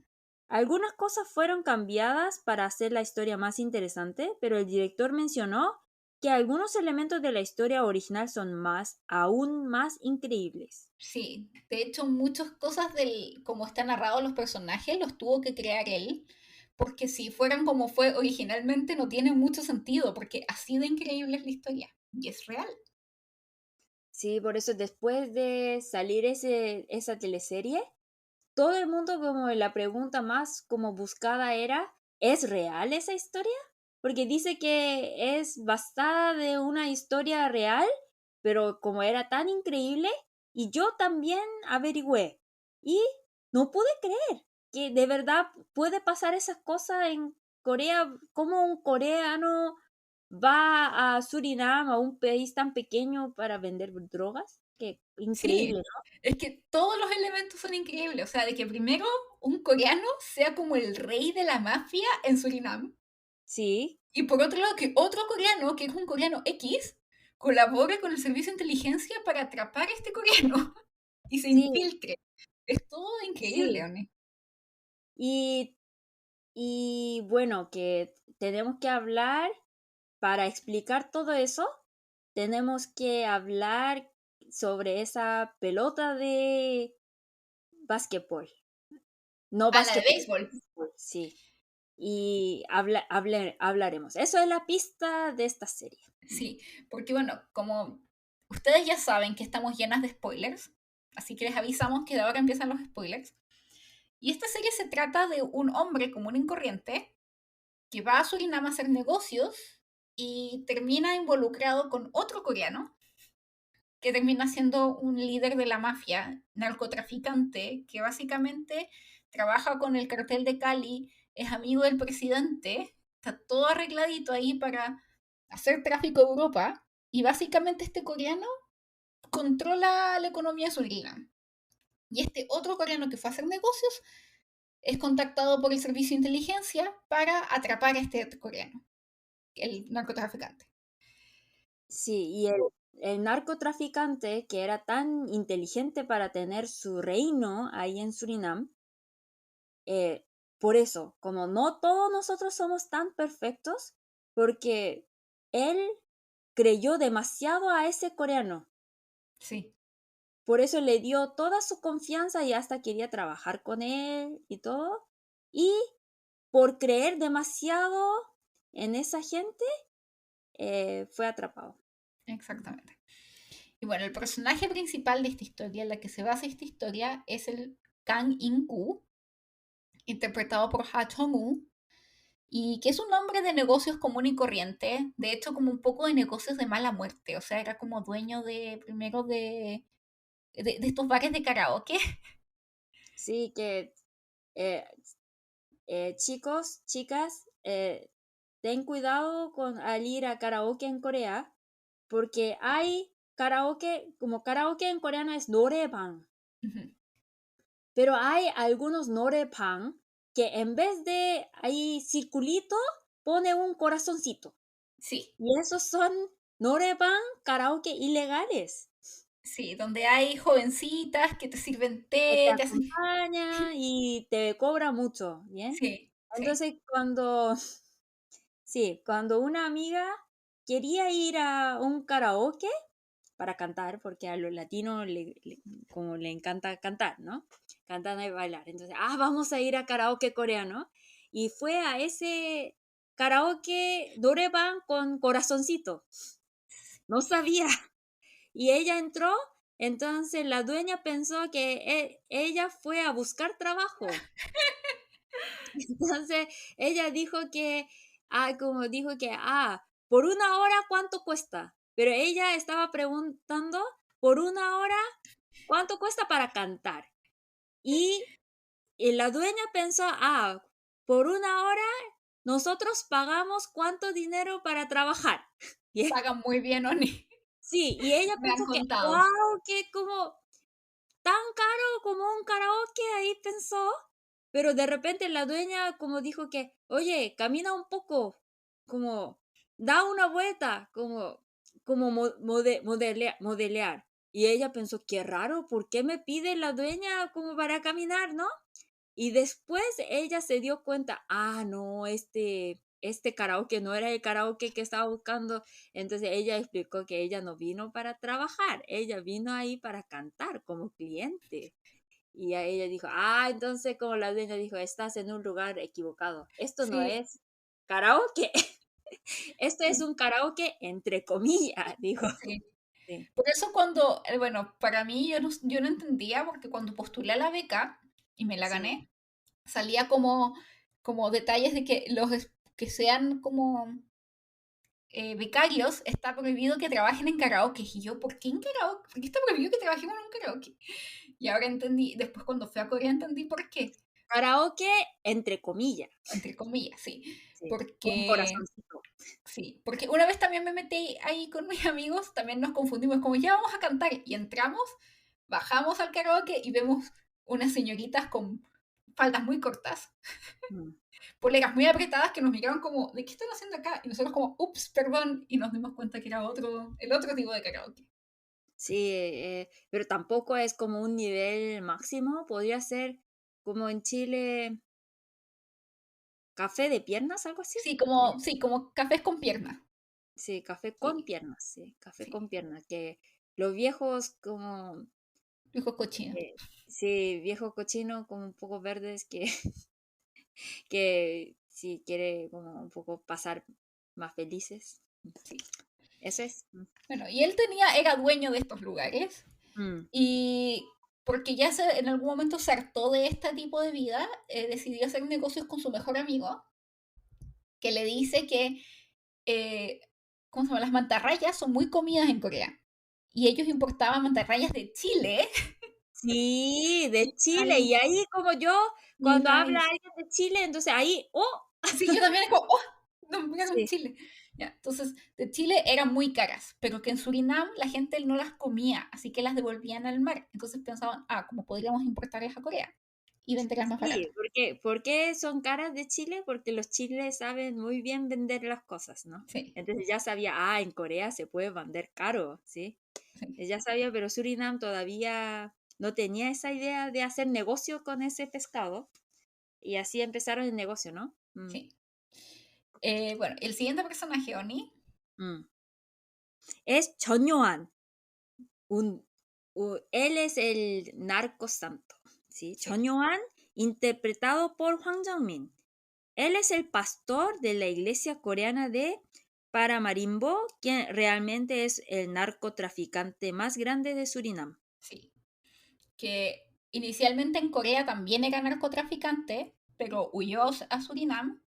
Algunas cosas fueron cambiadas para hacer la historia más interesante, pero el director mencionó que algunos elementos de la historia original son aún más increíbles. sí. De hecho, muchas cosas del cómo están narrados los personajes los tuvo que crear él, porque si fueran como fue originalmente no tiene mucho sentido, porque así de increíble es la historia. Y es real. Sí, por eso después de salir esa teleserie, todo el mundo como la pregunta más como buscada era, ¿es real esa historia? Porque dice que es basada de una historia real, pero como era tan increíble, y yo también averigüé, y no pude creer que de verdad puede pasar esas cosas en Corea, como un coreano va a Surinam, a un país tan pequeño para vender drogas, que increíble, Sí, ¿no? es que todos los elementos son increíbles. O sea, de que primero un coreano sea como el rey de la mafia en Surinam. Sí, Y por otro lado, que otro coreano, que es un coreano X, colabore con el servicio de inteligencia para atrapar a este coreano y se sí, infiltre. Es todo increíble, sí. Oni. Y, y bueno, que tenemos que hablar, para explicar todo eso, tenemos que hablar sobre esa pelota de básquetbol. No A la de básquetbol, béisbol. sí. Y hablaremos. Eso es la pista de esta serie. Sí, porque bueno, como ustedes ya saben que estamos llenas de spoilers, así que les avisamos que de ahora empiezan los spoilers. Y esta serie se trata de un hombre común y corriente que va a Surinam a hacer negocios y termina involucrado con otro coreano que termina siendo un líder de la mafia, narcotraficante, que básicamente trabaja con el cartel de Cali, es amigo del presidente, está todo arregladito ahí para hacer tráfico a Europa, y básicamente este coreano controla la economía de Surinam. Y este otro coreano que fue a hacer negocios es contactado por el servicio de inteligencia para atrapar a este coreano, el narcotraficante. Sí, y el narcotraficante, que era tan inteligente para tener su reino ahí en Surinam, eh, por eso, como no todos nosotros somos tan perfectos, porque él creyó demasiado a ese coreano. Sí, Por eso le dio toda su confianza y hasta quería trabajar con él y todo. Y por creer demasiado en esa gente, fue atrapado. exactamente. Y bueno, el personaje principal de esta historia, en la que se basa esta historia, es el Kang In-koo, interpretado por Ha Chong-woo, y que es un hombre de negocios común y corriente, de hecho como un poco de negocios de mala muerte, o sea, era como dueño de, primero de estos bares de karaoke. Sí, que eh, chicos, chicas, ten cuidado al ir a karaoke en Corea, porque hay karaoke, como karaoke en coreano es norebang, pero hay algunos norebang que en vez de ahí circulito, pone un corazoncito. Sí, Y esos son norebang karaoke ilegales. Sí, donde hay jovencitas que te sirven Que te té, te hacen... acompaña y te cobra mucho, ¿bien? Sí, sí. Entonces, sí, cuando una amiga quería ir a un karaoke para cantar, porque a los latinos como le encanta cantar, ¿no? Cantar y bailar. Entonces, vamos a ir a karaoke coreano. Y fue a ese karaoke Doreban con corazoncito. No sabía. Y ella entró, entonces la dueña pensó que ella fue a buscar trabajo. Entonces ella dijo que, como dijo que, por una hora, ¿cuánto cuesta? Pero ella estaba preguntando, por una hora, ¿cuánto cuesta para cantar? Y, la dueña pensó, por una hora, nosotros pagamos cuánto dinero para trabajar. Y Pagan muy bien, Oni. sí, y ella Me han pensó que, contado. wow, que como tan caro como un karaoke, ahí pensó, pero de repente la dueña como dijo que, oye, camina un poco, como da una vuelta, como modelear. Y ella pensó, qué raro, ¿por qué me pide la dueña como para caminar, no? Y después ella se dio cuenta, no, este karaoke no era el karaoke que estaba buscando. Entonces ella explicó que ella no vino para trabajar, ella vino ahí para cantar como cliente. Y a ella dijo, entonces como la dueña dijo, estás en un lugar equivocado. Esto no Sí, es karaoke, esto es sí, un karaoke entre comillas, dijo. sí. Sí, Por eso cuando, bueno, para mí yo no entendía porque cuando postulé a la beca y me la sí. gané, salía como detalles de que que sean como becarios, está prohibido que trabajen en karaoke. Y yo, ¿por qué en karaoke? ¿Por qué está prohibido que trabajemos en un karaoke? Y ahora entendí, después cuando fui a Corea entendí por qué, Karaoke entre comillas, entre comillas, sí. sí, con Porque, corazoncito. sí, porque una vez también me metí ahí con mis amigos, también nos confundimos, como ya vamos a cantar, y entramos, bajamos al karaoke y vemos unas señoritas con faldas muy cortas, Mm. poleras muy apretadas que nos miraron como, ¿de qué están haciendo acá? Y nosotros como, ups, perdón, y nos dimos cuenta que era el otro tipo de karaoke. Sí, pero tampoco es como un nivel máximo, podría ser como en Chile, café de piernas, algo así. Sí, como cafés con pierna. Sí, café con Sí, piernas, sí, café sí, con piernas, que los viejos como, dijo cochino. sí, viejos cochinos como un poco verdes que, que si quiere como un poco pasar más felices. Sí. Eso es. Bueno, y él era dueño de estos lugares Mm, y porque ya en algún momento se hartó de este tipo de vida, decidió hacer negocios con su mejor amigo, que le dice que, eh, ¿cómo se llama? Las mantarrayas son muy comidas en Corea. Y ellos importaban mantarrayas de Chile sí, de y Chile. ahí, Y ahí como yo, y cuando ahí, habla alguien de Chile, entonces ahí, sí, yo también es como, oh, no me en sí. Chile. Ya, entonces, de Chile eran muy caras, pero que en Surinam la gente no las comía, así que las devolvían al mar. Entonces pensaban, como podríamos importarlas a Corea y venderlas más baratas. Sí, ¿por qué son caras de Chile? Porque los chiles saben muy bien vender las cosas, ¿no? Sí, Entonces ya sabía, en Corea se puede vender caro, ¿sí? sí, Ya sabía, pero Surinam todavía no tenía esa idea de hacer negocio con ese pescado y así empezaron el negocio, ¿no? sí. Bueno, el siguiente personaje, Oni, Mm. Es Chonyoan, él es el narco santo, ¿sí? sí, Chonyoan, interpretado por Hwang Jung-min. Él es el pastor de la iglesia coreana de Paramarimbo, quien realmente es el narcotraficante más grande de Surinam. sí. Que inicialmente en Corea también era narcotraficante, pero huyó a Surinam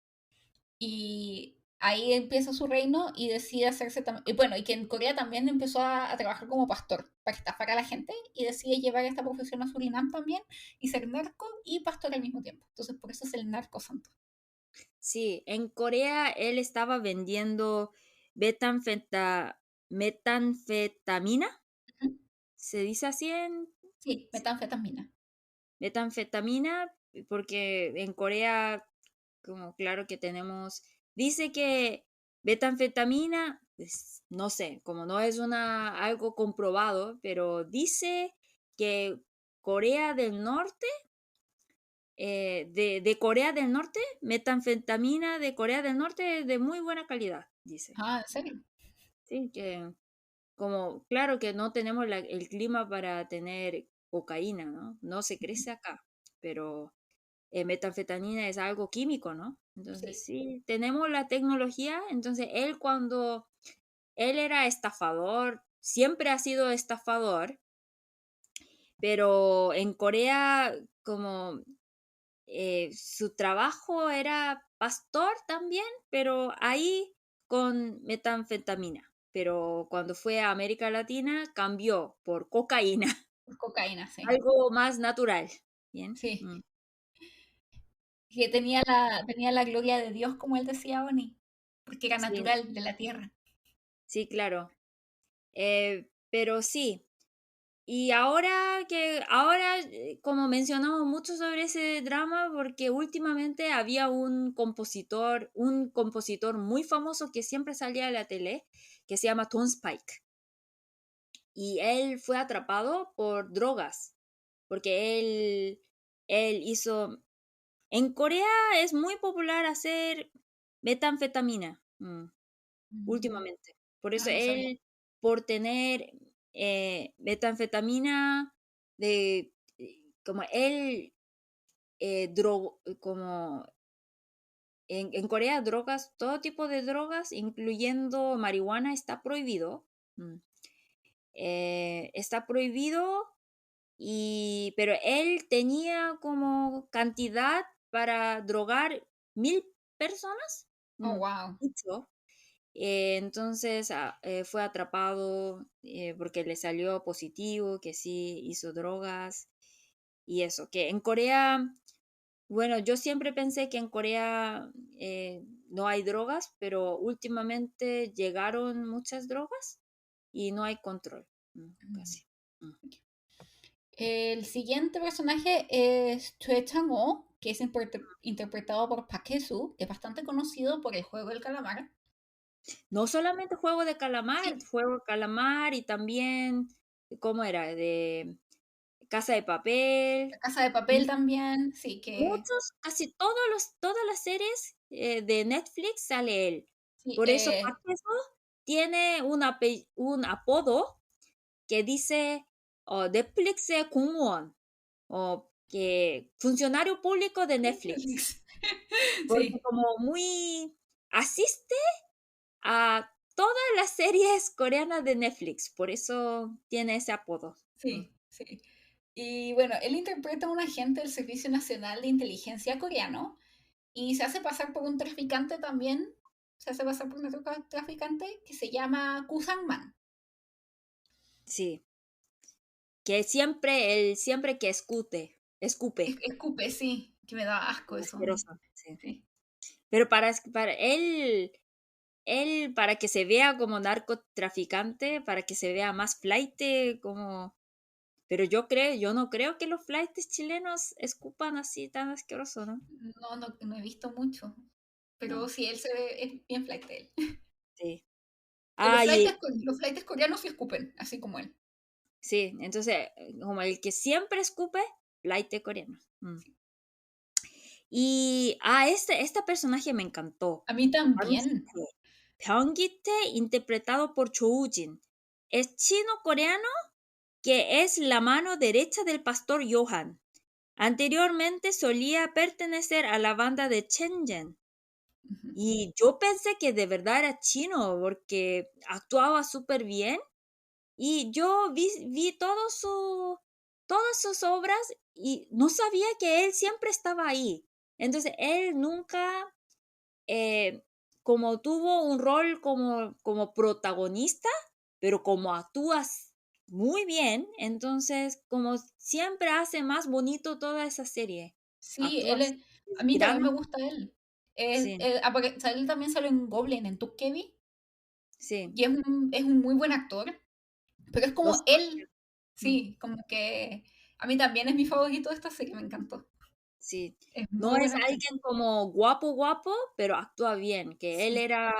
y ahí empieza su reino y decide hacerse también, y bueno, y que en Corea también empezó a trabajar como pastor para estafar a la gente y decide llevar esta profesión a Surinam también y ser narco y pastor al mismo tiempo. Entonces por eso es el narco santo. Sí, en Corea él estaba vendiendo betanfeta- metanfetamina, Ujú. se dice así en Sí, sí, metanfetamina. metanfetamina, porque en Corea, como claro que tenemos, dice que betanfetamina no sé, como no es algo comprobado, pero dice que Corea del Norte, de Corea del Norte, metanfetamina de Corea del Norte es de muy buena calidad, dice. Ah, ¿en serio? Sí, que como, claro que no tenemos el clima para tener cocaína, ¿no? No se Ujú. crece acá, pero metanfetamina es algo químico, ¿no? Entonces Sí. sí, tenemos la tecnología, entonces él cuando él era estafador, siempre ha sido estafador, pero en Corea como su trabajo era pastor también, pero ahí con metanfetamina. Pero cuando fue a América Latina cambió por cocaína, Por cocaína, sí. algo más natural. Bien. Sí. Mm, Que tenía la gloria de Dios, como él decía Bonnie, porque era sí, natural de la tierra. sí, claro. Pero sí. Y ahora, como mencionamos mucho sobre ese drama, porque últimamente había un compositor muy famoso que siempre salía a la tele, que se llama Tom Spike. Y él fue atrapado por drogas, porque él hizo, en Corea es muy popular hacer metanfetamina, Mm. últimamente. Por Ah, eso no sabía. él, por tener metanfetamina, como él, como en Corea, drogas, todo tipo de drogas, incluyendo marihuana, está prohibido. mm, Está prohibido, pero él tenía como cantidad para drogar 1000 personas. Oh, mm, wow. Mucho. Entonces fue atrapado porque le salió positivo, que sí hizo drogas y eso, que en Corea, bueno, yo siempre pensé que en Corea no hay drogas, pero últimamente llegaron muchas drogas y no hay control, Mm. casi. Mm. El siguiente personaje es Choi Chang-ho, que es interpretado por Park Hae-soo, que es bastante conocido por el juego del calamar. No solamente Sí, juego de calamar y también, ¿cómo era? De Casa de Papel. La Casa de Papel también, sí, que Casi todas las series de Netflix sale él. sí, Por eso Park Hae-soo tiene un apodo que dice Netflix의 공무원, o que funcionario público de Netflix, Netflix. porque Sí, como muy asiste a todas las series coreanas de Netflix, por eso tiene ese apodo. Mm. sí, sí. Y bueno, él interpreta a un agente del Servicio Nacional de Inteligencia coreano y se hace pasar por un traficante también, se hace pasar por un traficante que se llama Koo Sang-man. Sí, que él siempre que escupe, Escupe, sí, que me da asco eso a mí. asqueroso, sí. Sí. Pero para él, para que se vea como narcotraficante, para que se vea más flaite, como... Pero yo no creo que los flaites chilenos escupan así tan asqueroso, ¿no? No, no, no he visto mucho, pero No, sí, él se ve es bien flight él. sí. Que Ah, los flightes coreanos sí escupen, así como él. sí, entonces, como el que siempre escupe, flaite coreano. Y, este personaje me encantó. A mí también. Byung-gitae. Byung-gitae, interpretado por Cho Woo-jin. Es chino-coreano que es la mano derecha del pastor Johan. Anteriormente solía pertenecer a la banda de Shenzhen. Ujú. Y yo pensé que de verdad era chino porque actuaba súper bien. Y yo vi todas sus obras y no sabía que él siempre estaba ahí. Entonces, él nunca, eh, como tuvo un rol como protagonista, pero como actúas muy bien, entonces como siempre hace más bonito toda esa serie. Sí, Actúas, a es mí también gran, me gusta él. sí, O sea, él también sale en Goblin, en Tukkevy, sí, y es un muy buen actor, pero es lo como sé. él, Mm, sí, como que a mí también es mi favorito de esta serie, me encantó. sí. Es No muy es buen actor. alguien como guapo, guapo, pero actúa bien, que él Sí, era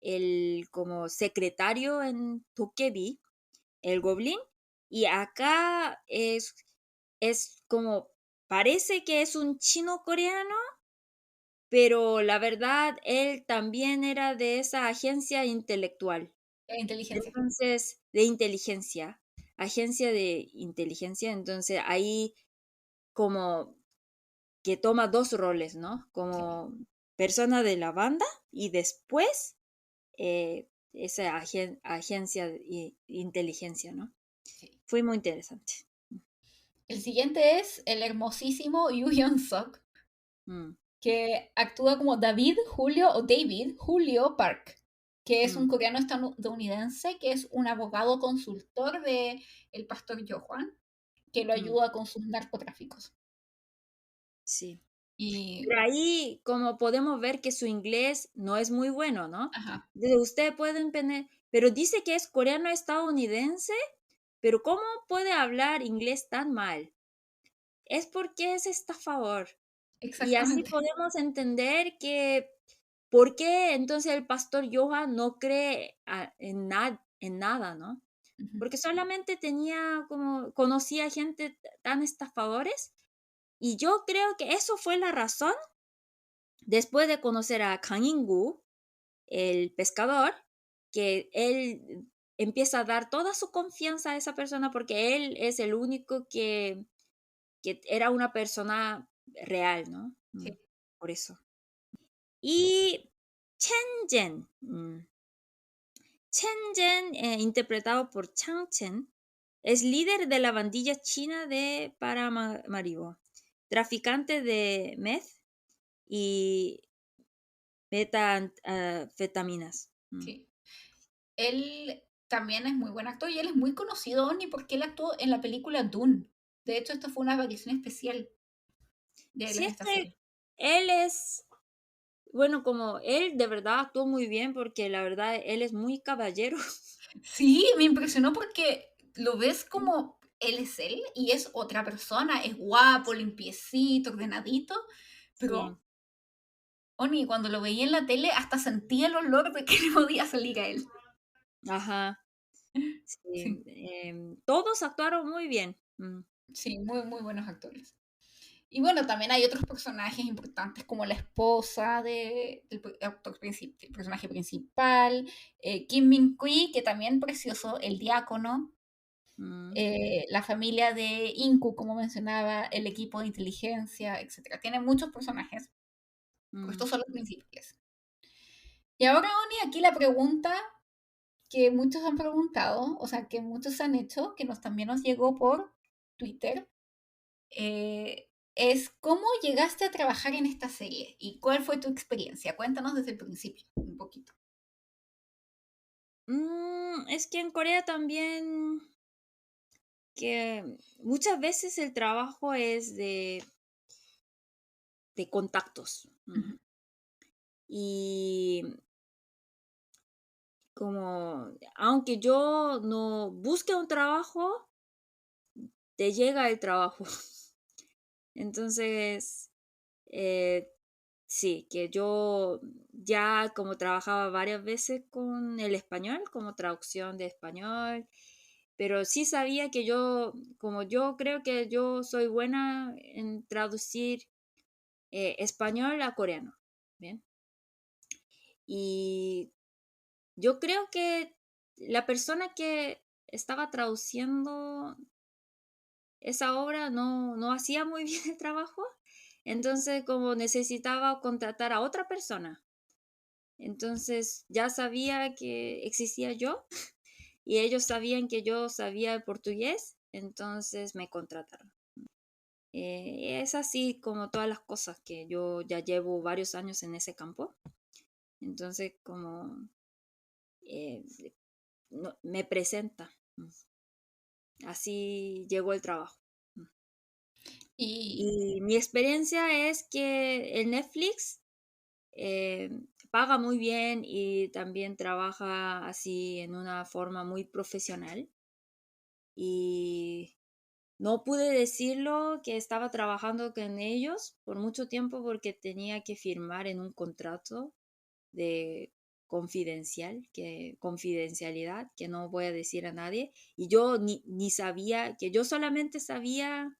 el como secretario en Tokebi, el Goblin, y acá es como, parece que es un chino coreano, pero la verdad él también era de esa agencia intelectual. La inteligencia. Entonces, de inteligencia, agencia de inteligencia, entonces ahí como que toma dos roles, ¿no? Sí, Como persona de la banda y después esa agencia de inteligencia, ¿no? sí. Fue muy interesante. El siguiente es el hermosísimo Yoo Hyun-suk, Mm, que actúa como David Julio o David Julio Park, que es un mm, coreano estadounidense que es un abogado consultor de el pastor Johan, que lo mm, ayuda con sus narcotráficos. sí. Y, Pero ahí como podemos ver que su inglés no es muy bueno, ¿no? ajá, Ustedes pueden pero dice que es coreano estadounidense, pero ¿cómo puede hablar inglés tan mal? Es porque es estafador. Y así exactamente. podemos entender que por qué entonces el pastor Johan no cree en nada, ¿no? Ujú. Porque solamente tenía como, conocía gente tan estafadores y yo creo que eso fue la razón después de conocer a Kang In-gu, el pescador, que él empieza a dar toda su confianza a esa persona porque él es el único que era una persona real, ¿no? Sí. Por eso. Y Chen Zhen, Chen Zhen, interpretado por Chang Chen, es líder de la bandilla china de Paramaribo, traficante de meth y metanfetaminas. Sí. Él también es muy buen actor y él es muy conocido, Oni, porque él actuó en la película Dune. De hecho, esto fue una aparición especial de él Sí, en es esta que serie. él es, bueno, como él de verdad actuó muy bien porque la verdad él es muy caballero. Sí, me impresionó porque lo ves como él es él y es otra persona, es guapo, limpiecito, ordenadito, Sí, pero Oni, cuando lo veía en la tele hasta sentía el olor de que le podía salir a él. ajá, Sí, sí, todos actuaron muy bien. sí, muy, muy buenos actores. Y bueno, también hay otros personajes importantes como la esposa del personaje principal, Kim Min-kui, que también precioso, el diácono, Mm, la familia de Inku, como mencionaba, el equipo de inteligencia, etcétera. Tiene muchos personajes, pero mm, estos son los principales. Y ahora, Oni, aquí la pregunta que muchos han preguntado, o sea, que muchos han hecho, que también nos llegó por Twitter, es cómo llegaste a trabajar en esta serie y cuál fue tu experiencia. Cuéntanos desde el principio, un poquito. es que en Corea también que muchas veces el trabajo es de contactos. Ujú. Y como, aunque yo no busque un trabajo, te llega el trabajo. Entonces, eh, sí, que yo ya como trabajaba varias veces con el español, como traducción de español, pero sí sabía que yo, como yo creo que yo soy buena en traducir español a coreano, ¿bien? Y yo creo que la persona que estaba traduciendo esa obra no hacía muy bien el trabajo, entonces como necesitaba contratar a otra persona. Entonces ya sabía que existía yo y ellos sabían que yo sabía portugués, entonces me contrataron. Es así como todas las cosas que yo ya llevo varios años en ese campo, entonces como eh, me presenta, así llegó el trabajo. Y Y mi experiencia es que el Netflix eh, paga muy bien y también trabaja así en una forma muy profesional. Y no pude decirlo que estaba trabajando con ellos por mucho tiempo porque tenía que firmar en un contrato de confidencialidad, que no voy a decir a nadie. Y yo ni sabía, que yo solamente sabía,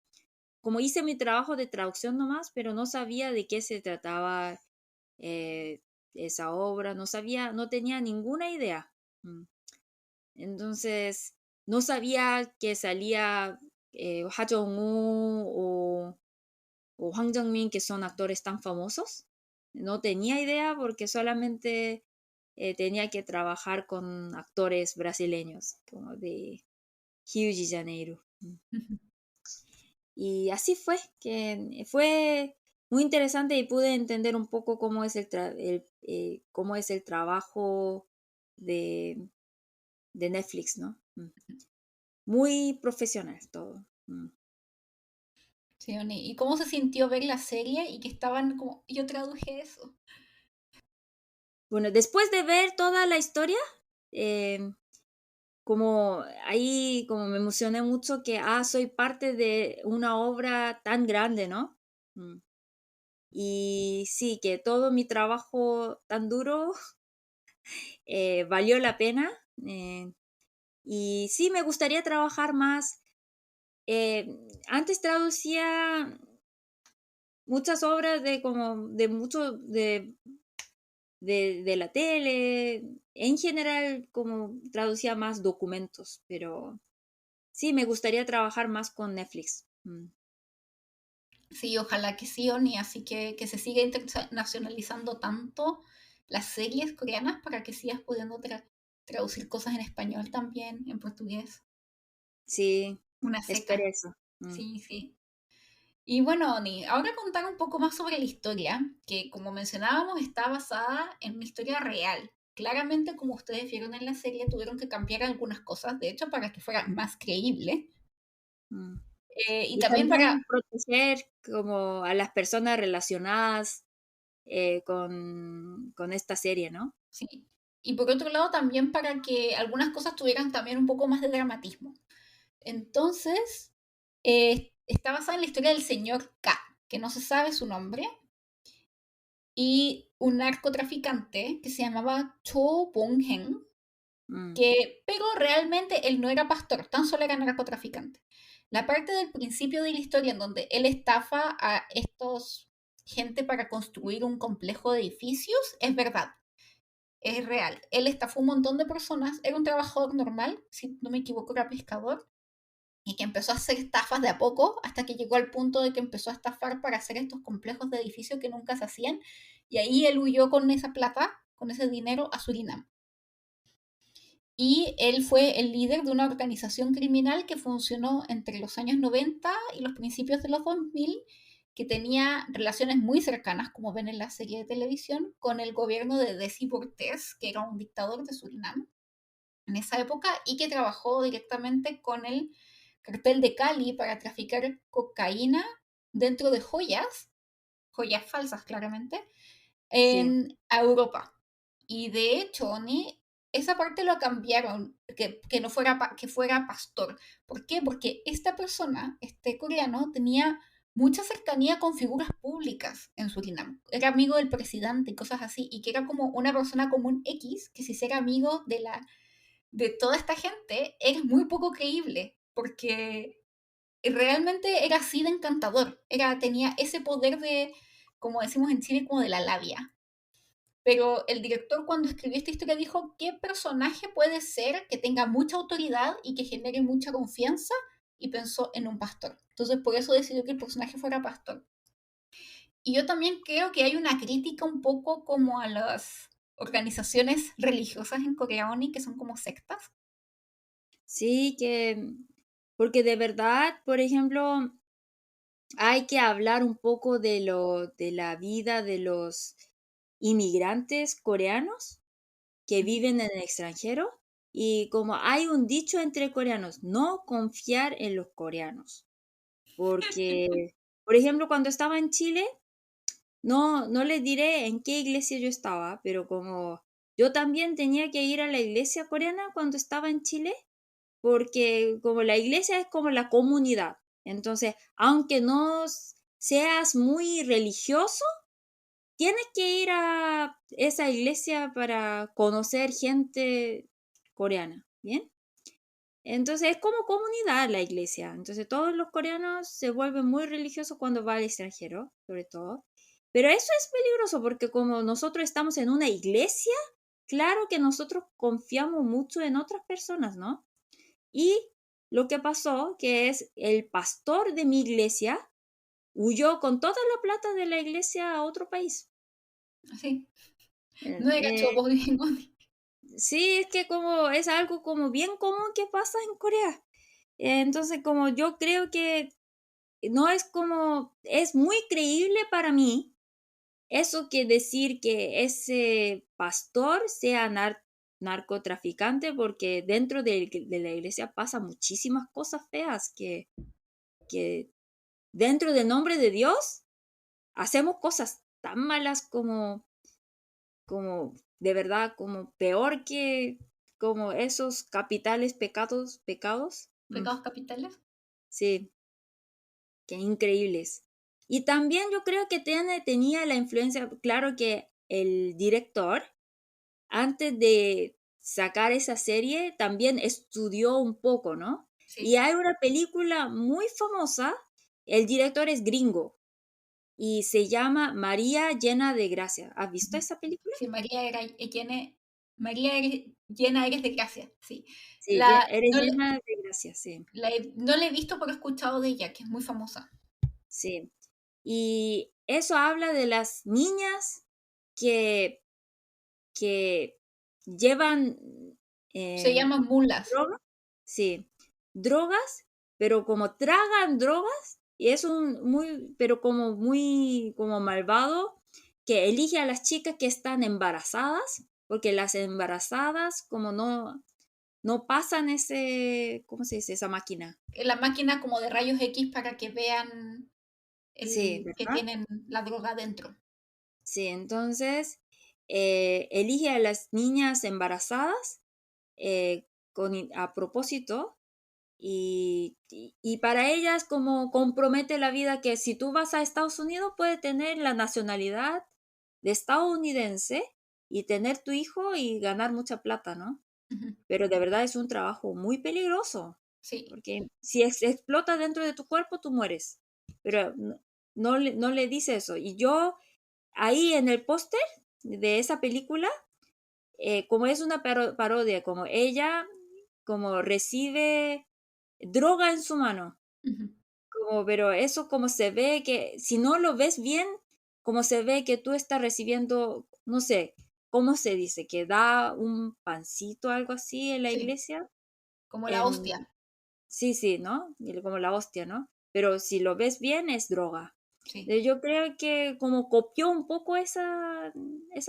como hice mi trabajo de traducción nomás, pero no sabía de qué se trataba eh, esa obra, no sabía, no tenía ninguna idea. Mm. Entonces, no sabía que salía Ha Jong-woo o Hwang Jung-min, que son actores tan famosos. No tenía idea porque solamente tenía que trabajar con actores brasileños, como de Rio de Janeiro. Y así fue, que fue muy interesante y pude entender un poco cómo es cómo es el trabajo de, de Netflix, ¿no? Muy profesional todo. Sí, Oni. ¿Y cómo se sintió ver la serie y que estaban como, yo traduje eso? Bueno, después de ver toda la historia, eh, como ahí como me emocioné mucho que soy parte de una obra tan grande, ¿no? Mm. Y sí, que todo mi trabajo tan duro valió la pena. Y sí, me gustaría trabajar más. Eh, Antes traducía muchas obras de como de mucho de la tele. En general, como traducía más documentos, pero sí, me gustaría trabajar más con Netflix. Sí, ojalá que sí, Oni, así que se siga internacionalizando tanto las series coreanas para que sigas pudiendo traducir cosas en español también, en portugués. Sí, Una espero seca. eso. Sí, sí. Y bueno, Oni, ahora contar un poco más sobre la historia, que como mencionábamos está basada en una historia real. Claramente, como ustedes vieron en la serie, tuvieron que cambiar algunas cosas, de hecho, para que fuera más creíble. Mm. Y Y también para, también proteger como a las personas relacionadas con esta serie, ¿no? sí. Y por otro lado, también para que algunas cosas tuvieran también un poco más de dramatismo. Entonces, está basada en la historia del señor K, que no se sabe su nombre, y un narcotraficante que se llamaba Cho Bong-hen, Mm, pero realmente él no era pastor, tan solo era narcotraficante. La parte del principio de la historia en donde él estafa a estos gente para construir un complejo de edificios es verdad, es real. Él estafó un montón de personas, era un trabajador normal, si no me equivoco era pescador, y que empezó a hacer estafas de a poco hasta que llegó al punto de que empezó a estafar para hacer estos complejos de edificios que nunca se hacían, y ahí él huyó con esa plata, con ese dinero a Surinam. Y él fue el líder de una organización criminal que funcionó entre los años 90 y los principios de los 2000, que tenía relaciones muy cercanas, como ven en la serie de televisión, con el gobierno de Desi Bouterse, que era un dictador de Surinam en esa época, y que trabajó directamente con el cartel de Cali para traficar cocaína dentro de joyas, joyas falsas claramente, sí, a Europa. Y de hecho, Oni, esa parte lo cambiaron, que no fuera, que fuera pastor. ¿Por qué? Porque esta persona, este coreano, tenía mucha cercanía con figuras públicas en Surinam. Era amigo del presidente y cosas así, y que era como una persona común X, que si ser amigo de toda esta gente, era muy poco creíble, porque realmente era así de encantador, tenía ese poder de, como decimos en Chile, como de la labia. Pero el director cuando escribió esta historia dijo, ¿qué personaje puede ser que tenga mucha autoridad y que genere mucha confianza? Y pensó en un pastor. Entonces por eso decidió que el personaje fuera pastor. Y yo también creo que hay una crítica un poco como a las organizaciones religiosas en Corea Oni, que son como sectas. sí, porque de verdad, por ejemplo, hay que hablar un poco de la vida de los inmigrantes coreanos que viven en el extranjero. Y como hay un dicho entre coreanos, no confiar en los coreanos. Porque, por ejemplo, cuando estaba en Chile, no les diré en qué iglesia yo estaba, pero como yo también tenía que ir a la iglesia coreana cuando estaba en Chile, porque como la iglesia es como la comunidad. Entonces, aunque no seas muy religioso, tienes que ir a esa iglesia para conocer gente coreana, ¿bien? Entonces es como comunidad la iglesia. Entonces todos los coreanos se vuelven muy religiosos cuando va al extranjero, sobre todo. Pero eso es peligroso porque como nosotros estamos en una iglesia, claro que nosotros confiamos mucho en otras personas, ¿no? Y lo que pasó, que es el pastor de mi iglesia, huyó con toda la plata de la iglesia a otro país. Sí. Eh, No era eh, Chobo Goni. sí, es que como es algo como bien común que pasa en Corea. Entonces, como yo creo que no es como, es muy creíble para mí eso que decir que ese pastor sea narcotraficante, porque dentro de la iglesia pasa muchísimas cosas feas que dentro del nombre de Dios hacemos cosas tan malas como de verdad, como peor que como esos capitales pecados. Pecados capitales. Sí, que increíbles. Y también yo creo que tenía la influencia, claro que el director, antes de sacar esa serie, también estudió un poco, ¿no? Y Sí. hay una película muy famosa, el director es gringo y se llama María llena de gracia. ¿Has visto Ujú. esa película? Sí, María llena eres de gracia. Sí. Sí, eres llena de gracia, sí, No la he visto, pero he escuchado de ella, que es muy famosa. sí. Y eso habla de las niñas que, que llevan Se eh, llaman mulas. drogas, sí, drogas, pero como tragan drogas, y es pero como muy, como malvado, que elige a las chicas que están embarazadas, porque las embarazadas, como no pasan ¿cómo se dice? Esa máquina. La máquina como de rayos X para que vean Sí, que ¿verdad? tienen la droga dentro. Sí, entonces elige a las niñas embarazadas a propósito y para ellas como compromete la vida que si tú vas a Estados Unidos puedes tener la nacionalidad de estadounidense y tener tu hijo y ganar mucha plata, ¿no? Ujú. Pero de verdad es un trabajo muy peligroso, Sí, porque si explota dentro de tu cuerpo, tú mueres. Pero no le dice eso. Y yo ahí en el póster de esa película, como es una parodia, como ella como recibe droga en su mano, ujú, pero eso como se ve que, si no lo ves bien, como se ve que tú estás recibiendo, no sé, ¿cómo se dice? Que da un pancito, algo así en la sí, iglesia. como la En, hostia. sí, sí, ¿no? Y como la hostia, ¿no? Pero si lo ves bien, es droga. Sí, Yo creo que como copió un poco esa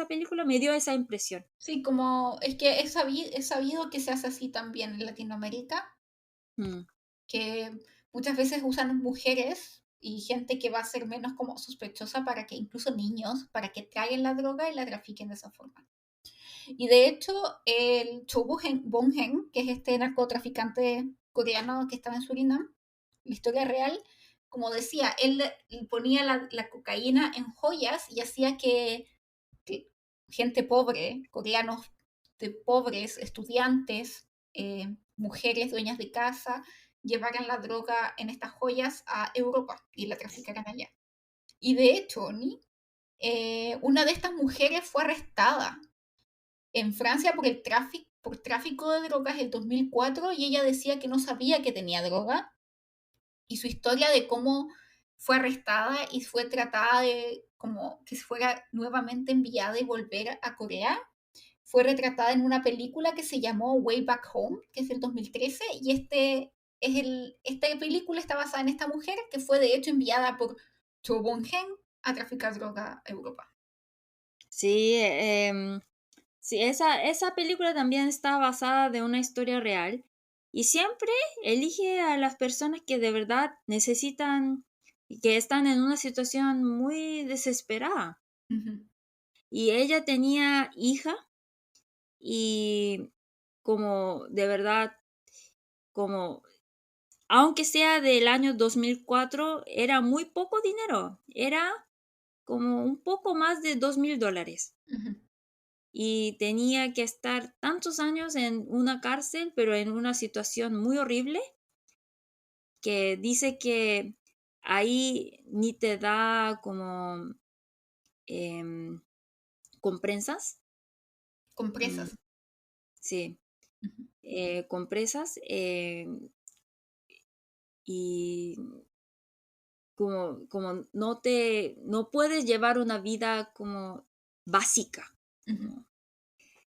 película, me dio esa impresión. sí, como es que es sabido que se hace así también en Latinoamérica, Mm, que muchas veces usan mujeres y gente que va a ser menos como sospechosa para que incluso niños, para que traigan la droga y la trafiquen de esa forma. Y de hecho, el Cho Bong-hen, que es este narcotraficante coreano que estaba en Surinam, la historia real, como decía, él ponía la cocaína en joyas y hacía que gente pobre, coreanos de pobres, estudiantes, mujeres dueñas de casa, llevaran la droga en estas joyas a Europa y la traficaran allá. Y de hecho, una de estas mujeres fue arrestada en Francia por tráfico de drogas en 2004 y ella decía que no sabía que tenía droga y su historia de cómo fue arrestada y fue tratada de como que fuera nuevamente enviada y volver a Corea fue retratada en una película que se llamó Way Back Home, que es del 2013 y esta película está basada en esta mujer que fue de hecho enviada por Cho Bong-hen a traficar droga a Europa. sí, sí, esa película también está basada de una historia real y siempre elige a las personas que de verdad necesitan y que están en una situación muy desesperada. Ujú. Y ella tenía hija y como de verdad, como aunque sea del año 2004 era muy poco dinero. Era como un poco más de $2,000 Ujú, y tenía que estar tantos años en una cárcel, pero en una situación muy horrible, que dice que ahí ni te da como em, compresas. mm, compresas. sí, Ujú, compresas y como no puedes llevar una vida como básica. ujú,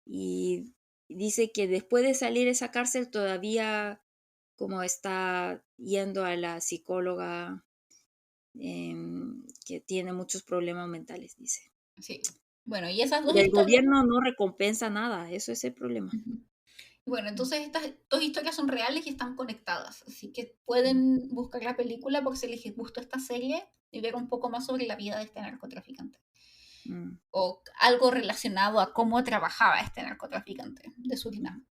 Y dice que después de salir de esa cárcel todavía como está yendo a la psicóloga, que tiene muchos problemas mentales, dice. sí. Bueno, y esas dos Pero el historias. gobierno no recompensa nada, eso es el problema. Ujú. Bueno, Mm, entonces estas dos historias son reales y están conectadas, así que mm, pueden buscar la película por si les gustó esta serie y ver un poco más sobre la vida de este narcotraficante mm, o algo relacionado a cómo trabajaba este narcotraficante de mm. Surinam.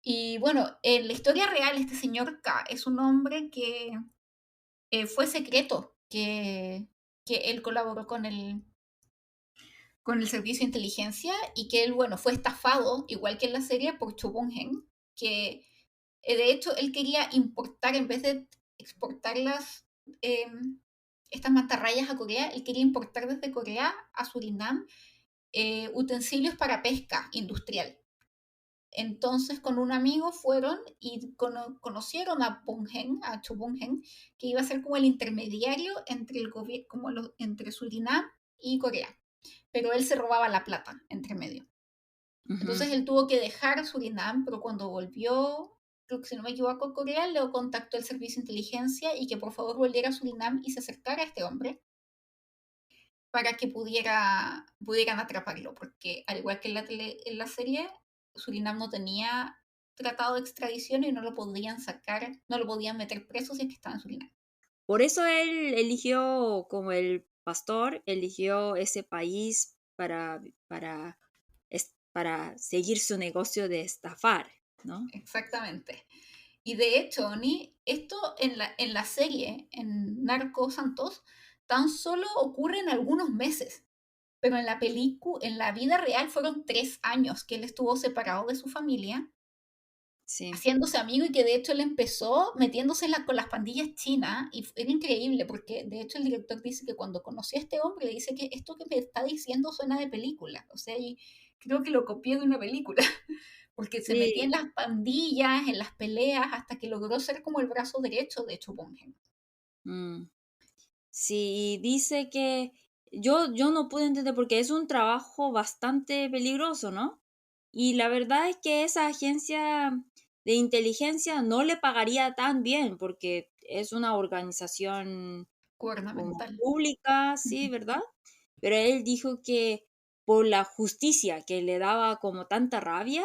Y bueno, en la historia real, este señor K es un hombre que fue secreto, que él colaboró con el servicio de inteligencia y que él, bueno, fue estafado, igual que en la serie, por Cho Bong-hen, que de hecho él quería importar, en vez de exportar eh, estas mantarrayas a Corea, él quería importar desde Corea a Surinam utensilios para pesca industrial. Entonces con un amigo fueron y conocieron a Bong-hen, a Cho Bong-hen, que iba a ser como el intermediario entre el gobierno, como entre Surinam y Corea. Pero él se robaba la plata entre medio. Ujú. Entonces él tuvo que dejar Surinam, pero cuando volvió, creo que si no me equivoco, a Corea, le contactó el servicio de inteligencia y que por favor volviera a Surinam y se acercara a este hombre para que pudieran atraparlo, porque al igual que en la serie, Surinam no tenía tratado de extradición y no lo podían sacar, no lo podían meter preso si es que estaba en Surinam. Por eso él eligió, como el pastor, eligió ese país para seguir su negocio de estafar, ¿no? Exactamente. Y de hecho, Oni, esto en la serie, en Narco Santos, tan solo ocurre en algunos meses, pero en la película, en la vida real fueron 3 años que él estuvo separado de su familia, Sí, haciéndose amigo y que de hecho él empezó metiéndose con las pandillas chinas y era increíble porque de hecho el director dice que cuando conoció a este hombre le dice que esto que me está diciendo suena de película, o sea, y creo que lo copié de una película porque se metía en sí. las pandillas, en las peleas, hasta que logró ser como el brazo derecho de Chupungen. mm. Sí, y dice que yo no pude entender porque es un trabajo bastante peligroso, ¿no? Y la verdad es que esa agencia de inteligencia no le pagaría tan bien porque es una organización como Gubernamental. pública, sí, ¿verdad? Pero él dijo que por la justicia que le daba como tanta rabia,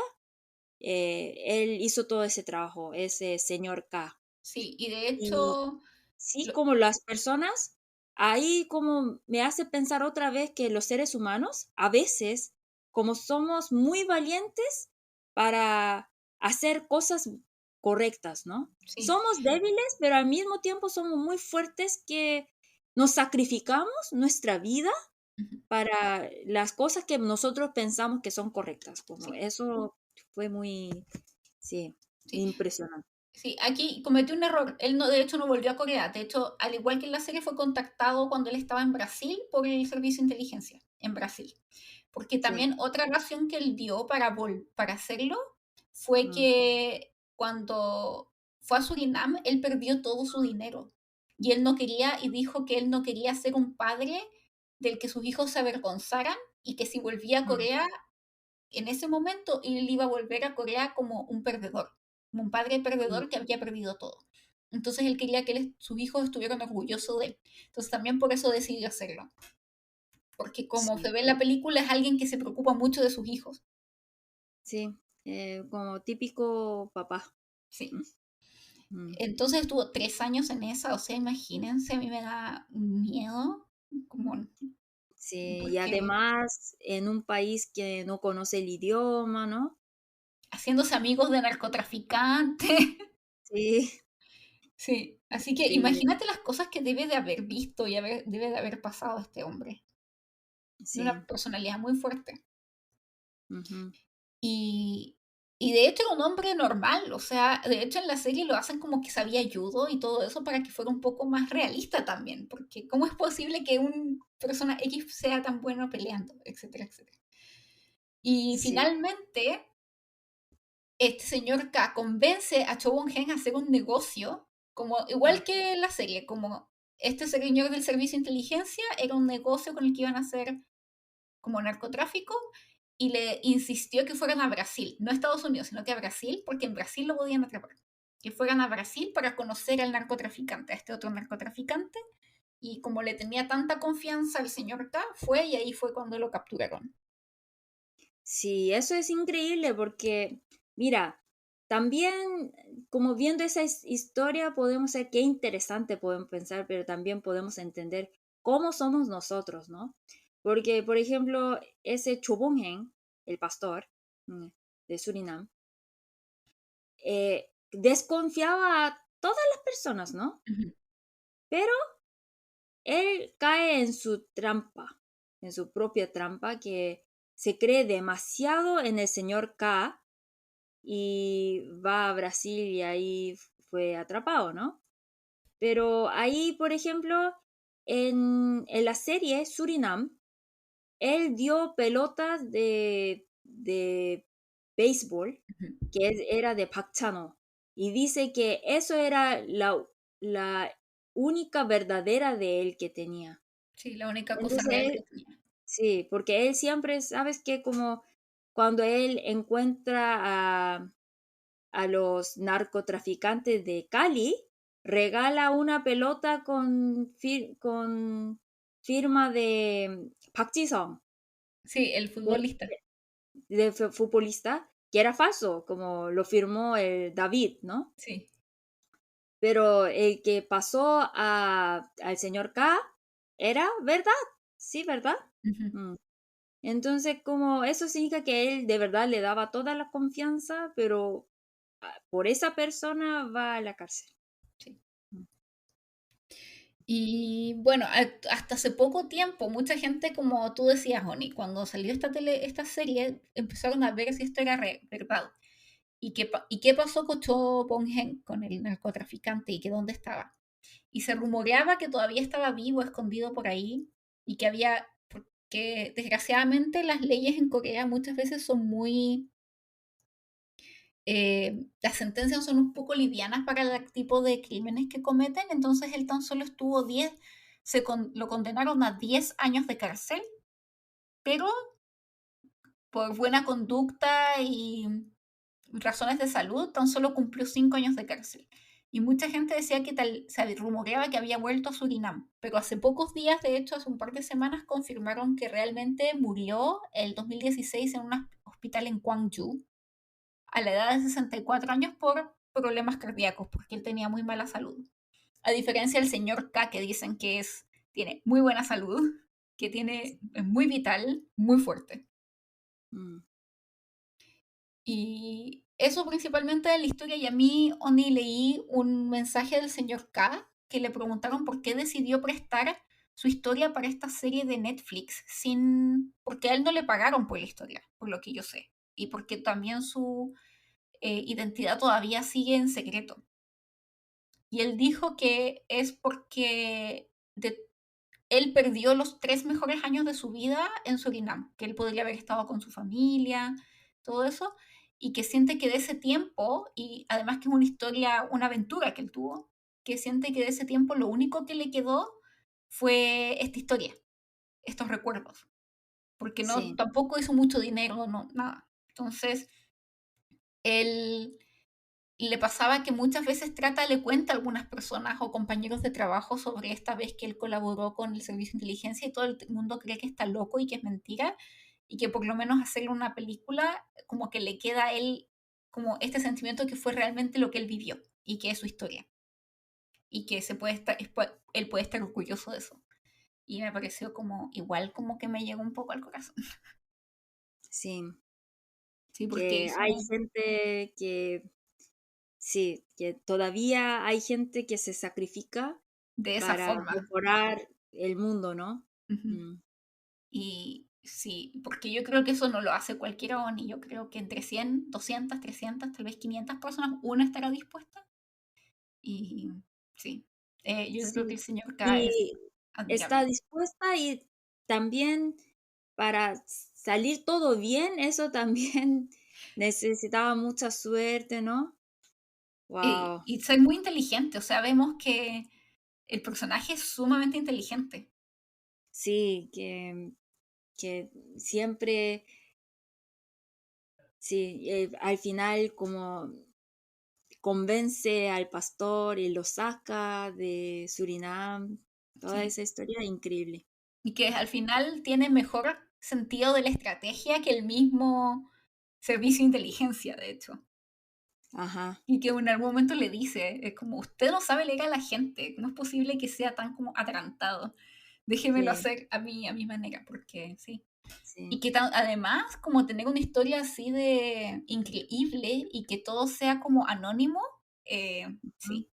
él hizo todo ese trabajo, ese señor K. Sí, y de Y hecho, sí, lo- como las personas, ahí como me hace pensar otra vez que los seres humanos, a veces, como somos muy valientes para hacer cosas correctas, ¿no? sí, Somos débiles, pero al mismo tiempo somos muy fuertes que nos sacrificamos nuestra vida ujú, para las cosas que nosotros pensamos que son correctas. Como sí, eso fue muy, sí, sí, impresionante. sí, aquí cometió un error. Él no, de hecho, no volvió a Corea. De hecho, al igual que en la serie, fue contactado cuando él estaba en Brasil por el servicio de inteligencia, en Brasil. Porque Sí. también otra razón que él dio para hacerlo fue Mm, que cuando fue a Surinam, él perdió todo su dinero. Y él no quería, y dijo que él no quería ser un padre del que sus hijos se avergonzaran y que si volvía a mm, Corea, en ese momento él iba a volver a Corea como un perdedor, como un padre mm, perdedor que había perdido todo. Entonces él quería que sus hijos estuvieran orgullosos de él. Entonces también por eso decidió hacerlo. Porque como se sí. ve en la película, es alguien que se preocupa mucho de sus hijos. Sí, como típico papá. Sí. Mm, mm. Entonces estuvo 3 años en esa, o sea, imagínense, a mí me da miedo, como, Sí, y porque además en un país que no conoce el idioma, ¿no? haciéndose amigos de narcotraficantes. Sí, Sí, así que sí, imagínate las cosas que debe de haber visto y debe de haber pasado este hombre. de Sí. una personalidad muy fuerte. Ujú. Y, y de hecho era un hombre normal, o sea, de hecho en la serie lo hacen como que sabía judo y todo eso para que fuera un poco más realista también, porque ¿cómo es posible que un persona X sea tan bueno peleando, etcétera, etcétera? Y Sí. finalmente, este señor K convence a Cho Won-hen a hacer un negocio, como, igual Mm. que en la serie, como este señor del servicio de inteligencia era un negocio con el que iban a hacer como narcotráfico y le insistió que fueran a Brasil, no a Estados Unidos, sino que a Brasil, porque en Brasil lo podían atrapar. Que fueran a Brasil para conocer al narcotraficante, a este otro narcotraficante, y como le tenía tanta confianza al señor K, fue y ahí fue cuando lo capturaron. Sí, eso es increíble porque, mira, también como viendo esa historia podemos ser qué interesante podemos pensar, pero también podemos entender cómo somos nosotros, ¿no? Porque, por ejemplo, ese Chobongen, el pastor de Surinam, desconfiaba a todas las personas, ¿no? Ujú. Pero él cae en su trampa, en su propia trampa, que se cree demasiado en el señor K y va a Brasil y ahí fue atrapado, ¿no? Pero ahí, por ejemplo, en la serie Surinam, él dio pelotas de béisbol Ujú. que era de Park Chano y dice que eso era la única verdadera de él que tenía. Sí, la única cosa Entonces, real que tenía. sí, porque él siempre, ¿sabes qué? Como cuando él encuentra a los narcotraficantes de Cali, regala una pelota con firma de Park Ji-sung, Sí, el futbolista. de futbolista, que era falso, como lo firmó el David, ¿no? Sí. Pero el que pasó al señor K era verdad, sí, ¿verdad? Ujú. Mm. Entonces, como eso significa que él de verdad le daba toda la confianza, pero por esa persona va a la cárcel. Sí. Mm. Y bueno, hasta hace poco tiempo, mucha gente, como tú decías, Oni, cuando salió esta serie, empezaron a ver si esto era verdad. ¿Y qué pasó con Cho Bong-hen, con el narcotraficante, y que dónde estaba? Y se rumoreaba que todavía estaba vivo, escondido por ahí, y que había, porque desgraciadamente las leyes en Corea muchas veces son muy, las sentencias son un poco livianas para el tipo de crímenes que cometen, entonces él tan solo estuvo 10, lo condenaron a 10 años de cárcel, pero por buena conducta y razones de salud, tan solo cumplió 5 años de cárcel. Y mucha gente decía que se rumoreaba que había vuelto a Surinam, pero hace pocos días, de hecho, hace un par de semanas, confirmaron que realmente murió el 2016 en un hospital en Gwangju, a la edad de 64 años por problemas cardíacos, porque él tenía muy mala salud. A diferencia del señor K, que dicen que tiene muy buena salud, que es muy vital, muy fuerte. Mm. Y eso principalmente de la historia. Y a mí, Oni, leí un mensaje del señor K que le preguntaron por qué decidió prestar su historia para esta serie de Netflix, porque a él no le pagaron por la historia, por lo que yo sé. Y porque también su identidad todavía sigue en secreto. Y él dijo que es porque él perdió los 3 mejores años de su vida en Surinam, que él podría haber estado con su familia, todo eso, y que siente que de ese tiempo, y además que es una historia, una aventura que él tuvo, que siente que de ese tiempo lo único que le quedó fue esta historia, estos recuerdos, porque no, Sí, tampoco hizo mucho dinero, no, nada. Entonces, él le pasaba que muchas veces le cuenta a algunas personas o compañeros de trabajo sobre esta vez que él colaboró con el servicio de inteligencia y todo el mundo cree que está loco y que es mentira y que por lo menos hacerle una película como que le queda a él como este sentimiento que fue realmente lo que él vivió y que es su historia y que él puede estar orgulloso de eso. Y me pareció como igual como que me llegó un poco al corazón. sí, Sí, porque que hay gente que, sí, que todavía hay gente que se sacrifica de esa para forma. mejorar el mundo, ¿no? Ujú. Mm. Y sí, porque yo creo que eso no lo hace cualquiera ONI. Yo creo que entre 100, 200, 300, tal vez 500 personas, una estará dispuesta. Y sí, yo creo que Sí, el señor K es y está admirable. dispuesta y también para salir todo bien, eso también necesitaba mucha suerte, ¿no? Wow. Y ser muy inteligente, o sea, vemos que el personaje es sumamente inteligente. Sí, que siempre, sí, al final como convence al pastor y lo saca de Surinam, toda Sí. esa historia increíble. Y que al final tiene mejor sentido de la estrategia que el mismo servicio de inteligencia, de hecho. Ajá, Y que en algún momento le dice, es como, usted no sabe leer a la gente, no es posible que sea tan como atarantado. Déjemelo sí, hacer a mi manera, porque sí. Y sí. que además, como tener una historia así de increíble y que todo sea como anónimo, Ujú. sí,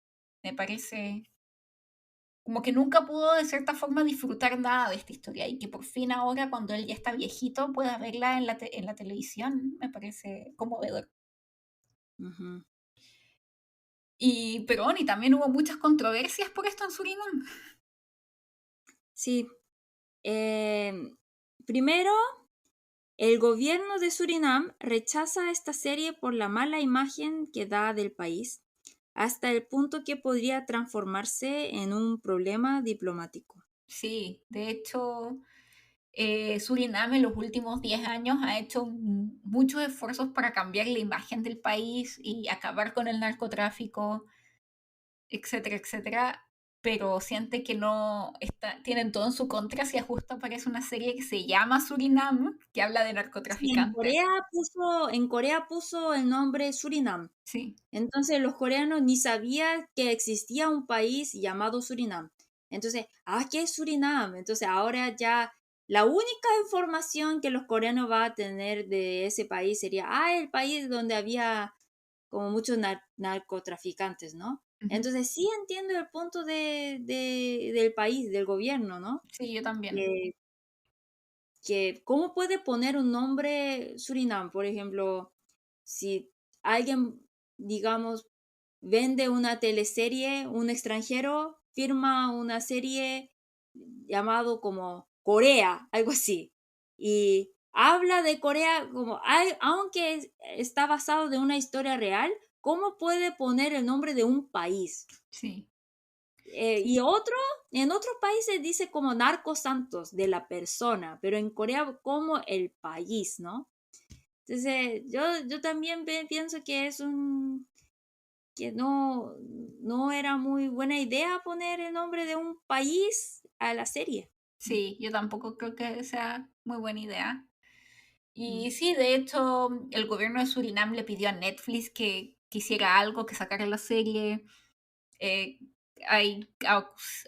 me parece como que nunca pudo de cierta forma disfrutar nada de esta historia y que por fin ahora, cuando él ya está viejito, pueda verla en en la televisión, me parece conmovedor. Ujú. Y Perón, y también hubo muchas controversias por esto en Surinam. Sí, primero, el gobierno de Surinam rechaza esta serie por la mala imagen que da del país, hasta el punto que podría transformarse en un problema diplomático. Sí, de hecho, Surinam en los últimos 10 años ha hecho muchos esfuerzos para cambiar la imagen del país y acabar con el narcotráfico, etcétera, etcétera, pero siente que no está, tienen todo en su contra si justo aparece una serie que se llama Surinam, que habla de Sí, narcotraficantes. En Corea puso el nombre Surinam. Sí, Entonces los coreanos ni sabían que existía un país llamado Surinam. Entonces, ¿qué es Surinam? Entonces ahora ya la única información que los coreanos van a tener de ese país sería, el país donde había como muchos narcotraficantes, ¿no? ujú. Entonces sí entiendo el punto del país, del gobierno, ¿no? Sí, yo también. Que, que ¿cómo puede poner un nombre Surinam? Por ejemplo, si alguien, digamos, vende una teleserie, un extranjero firma una serie llamado como Corea, algo así, y habla de Corea como, aunque está basado de una historia real, ¿cómo puede poner el nombre de un país? Sí, Y en otros países dice como Narcos Santos, de la persona, pero en Corea como el país, ¿no? Entonces, yo también pienso que que no era muy buena idea poner el nombre de un país a la serie. sí, yo tampoco creo que sea muy buena idea. Mm. Y sí, de hecho, el gobierno de Surinam le pidió a Netflix que hiciera algo, que sacara la serie. Eh, hay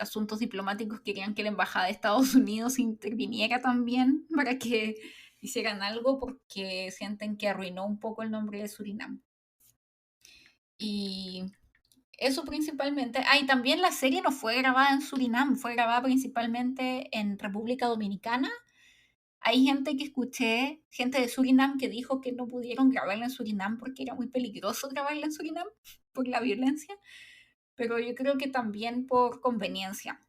asuntos diplomáticos que querían que la embajada de Estados Unidos interviniera también para que hicieran algo porque sienten que arruinó un poco el nombre de Surinam. Y eso principalmente. Ah, y también la serie no fue grabada en Surinam, fue grabada principalmente en República Dominicana. Hay gente que escuché, gente de Surinam que dijo que no pudieron grabarla en Surinam porque era muy peligroso grabarla en Surinam por la violencia, pero yo creo que también por conveniencia.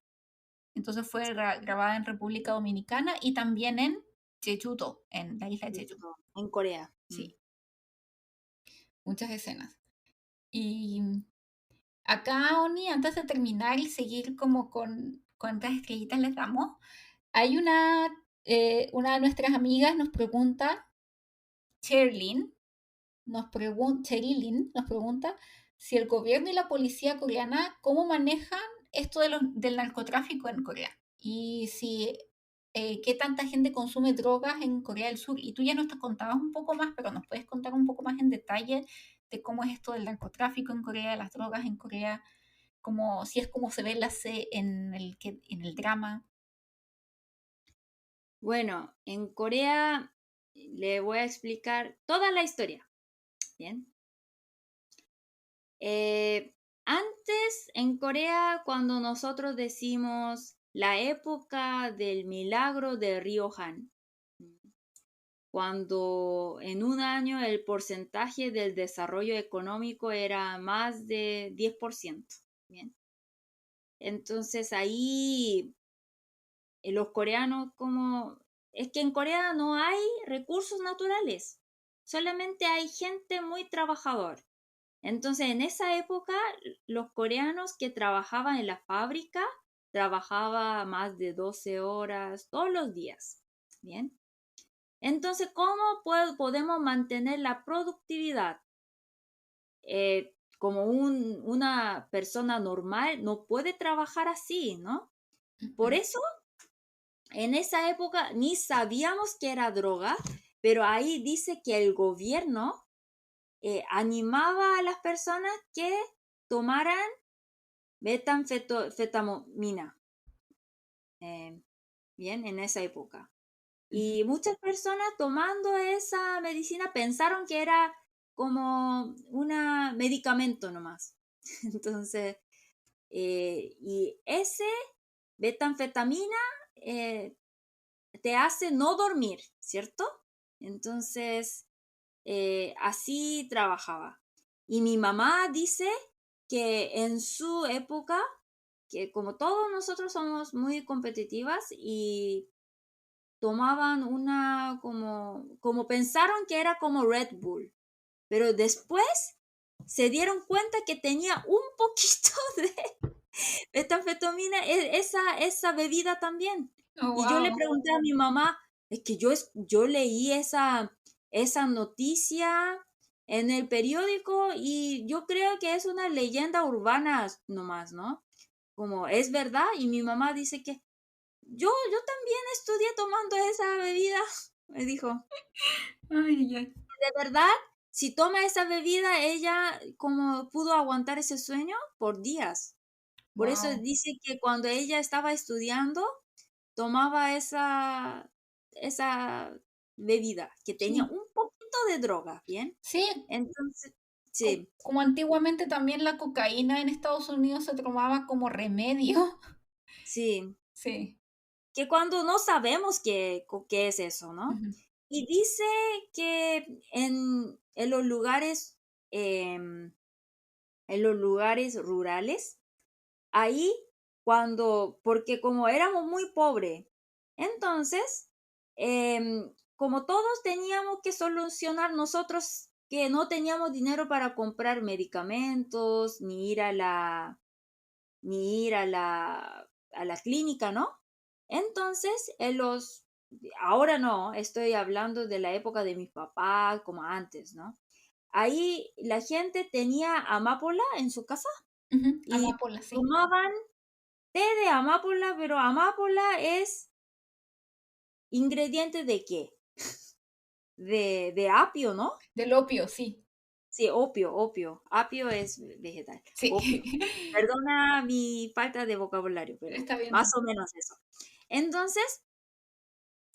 Entonces fue grabada en República Dominicana y también en Jeju-do, en la isla de Jeju. En Corea. Mm. Sí, muchas escenas. Y acá, Oni, antes de terminar y seguir como con cuántas estrellitas les damos, hay una de nuestras amigas nos pregunta, Cherlin, Cherilyn nos pregunta si el gobierno y la policía coreana, ¿cómo manejan esto del narcotráfico en Corea? Y si qué tanta gente consume drogas en Corea del Sur. Y tú ya nos te contabas un poco más, pero nos puedes contar un poco más en detalle de cómo es esto del narcotráfico en Corea, las drogas en Corea, como si es como se ve en el drama. Bueno, en Corea le voy a explicar toda la historia. Bien. Antes, en Corea, cuando nosotros decimos la época del milagro de Río Han, cuando en un año el porcentaje del desarrollo económico era más de 10%. Bien. Entonces ahí los coreanos como... Es que en Corea no hay recursos naturales, solamente hay gente muy trabajadora. Entonces, en esa época, los coreanos que trabajaban en la fábrica trabajaban más de 12 horas todos los días. Bien. Entonces, ¿cómo podemos mantener la productividad? Como una persona normal no puede trabajar así, ¿no? Por Ujú. eso, en esa época ni sabíamos que era droga, pero ahí dice que el gobierno animaba a las personas que tomaran metanfetamina, bien, en esa época. Ujú. Y muchas personas tomando esa medicina pensaron que era como un medicamento nomás. Entonces, y ese metanfetamina eh, te hace no dormir, ¿cierto? Entonces, así trabajaba. Y mi mamá dice que en su época, que como todos nosotros somos muy competitivas y tomaban una como pensaron que era como Red Bull, pero después se dieron cuenta que tenía un poquito de metanfetamina, esa bebida también. Oh, Y yo le wow. pregunté a mi mamá, es que yo leí esa noticia en el periódico y yo creo que es una leyenda urbana nomás, ¿no? Como es verdad y mi mamá dice que yo también estudié tomando esa bebida, me dijo. Ay, ay, ay. De verdad, si toma esa bebida, ella como pudo aguantar ese sueño por días. Por eso Wow. dice que cuando ella estaba estudiando, tomaba esa bebida que tenía Sí, un poquito de droga, ¿bien? sí, Entonces, sí, como antiguamente también la cocaína en Estados Unidos se tomaba como remedio. sí, Sí. que cuando no sabemos qué es eso, ¿no? Ujú. Y dice que en los lugares, em, en los lugares rurales, ahí porque como éramos muy pobres, entonces, como todos teníamos que solucionar nosotros que no teníamos dinero para comprar medicamentos, ni ir a la clínica, ¿no? Entonces, ahora no, estoy hablando de la época de mis papás, como antes, ¿no? Ahí la gente tenía amapola en su casa Ujú. y Amapola, sí. tomaban té de amapola, pero amapola es ingrediente de qué? De apio, ¿no? Del opio, sí. Sí, opio. Apio es vegetal. Sí. Opio. Perdona mi falta de vocabulario, pero Está bien. más o menos eso. Entonces,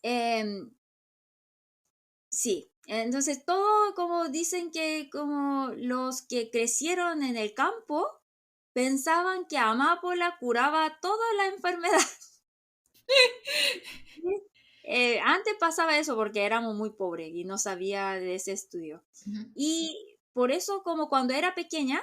em, sí. Entonces, todo como dicen que como los que crecieron en el campo pensaban que amapola curaba toda la enfermedad. Antes pasaba eso porque éramos muy pobres y no sabía de ese estudio. Ujú. Y por eso, como cuando era pequeña,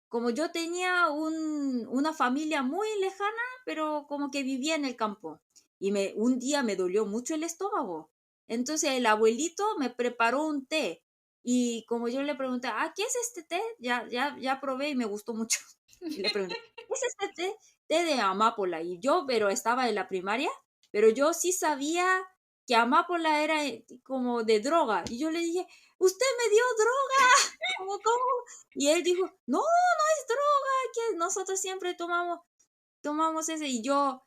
como yo tenía una familia muy lejana, pero como que vivía en el campo, y un día me dolió mucho el estómago. Entonces el abuelito me preparó un té. Y como yo le pregunté, ¿qué es este té? Ya probé y me gustó mucho. Y le pregunté, ¿qué es este té? Té de amapola. Y yo, pero estaba en la primaria, pero yo sí sabía que amapola era como de droga. Y yo le dije, usted me dio droga. ¿Cómo? Y él dijo, no, no es droga, que nosotros siempre tomamos ese. Y yo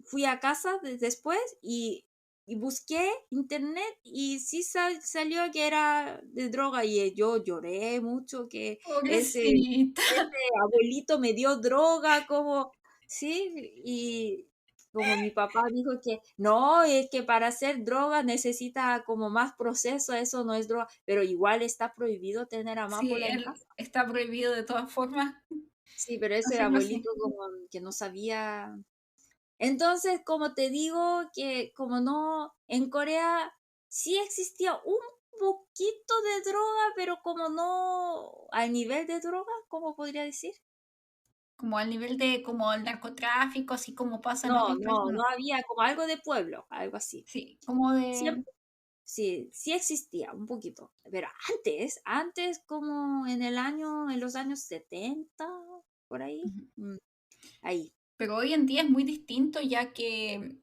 fui a casa después y busqué internet y sí salió que era de droga y yo lloré mucho que Pobrecita. ese abuelito me dio droga, como, sí, y como mi papá dijo que no, es que para hacer droga necesita como más proceso, eso no es droga, pero igual está prohibido tener Sí, amapola en él casa. está prohibido de todas formas Sí, pero ese hacerlo así. abuelito como que no sabía, Entonces, como te digo, que como no, en Corea sí existía un poquito de droga, pero como no al nivel de droga, ¿cómo podría decir? Como al nivel de como el narcotráfico, así como pasa en No, otros países, no, no no. había como algo de pueblo, algo así. Sí, como de... Siempre, sí, sí existía un poquito, pero antes como en los años 70 por ahí, Ujú. ahí. Pero hoy en día es muy distinto ya que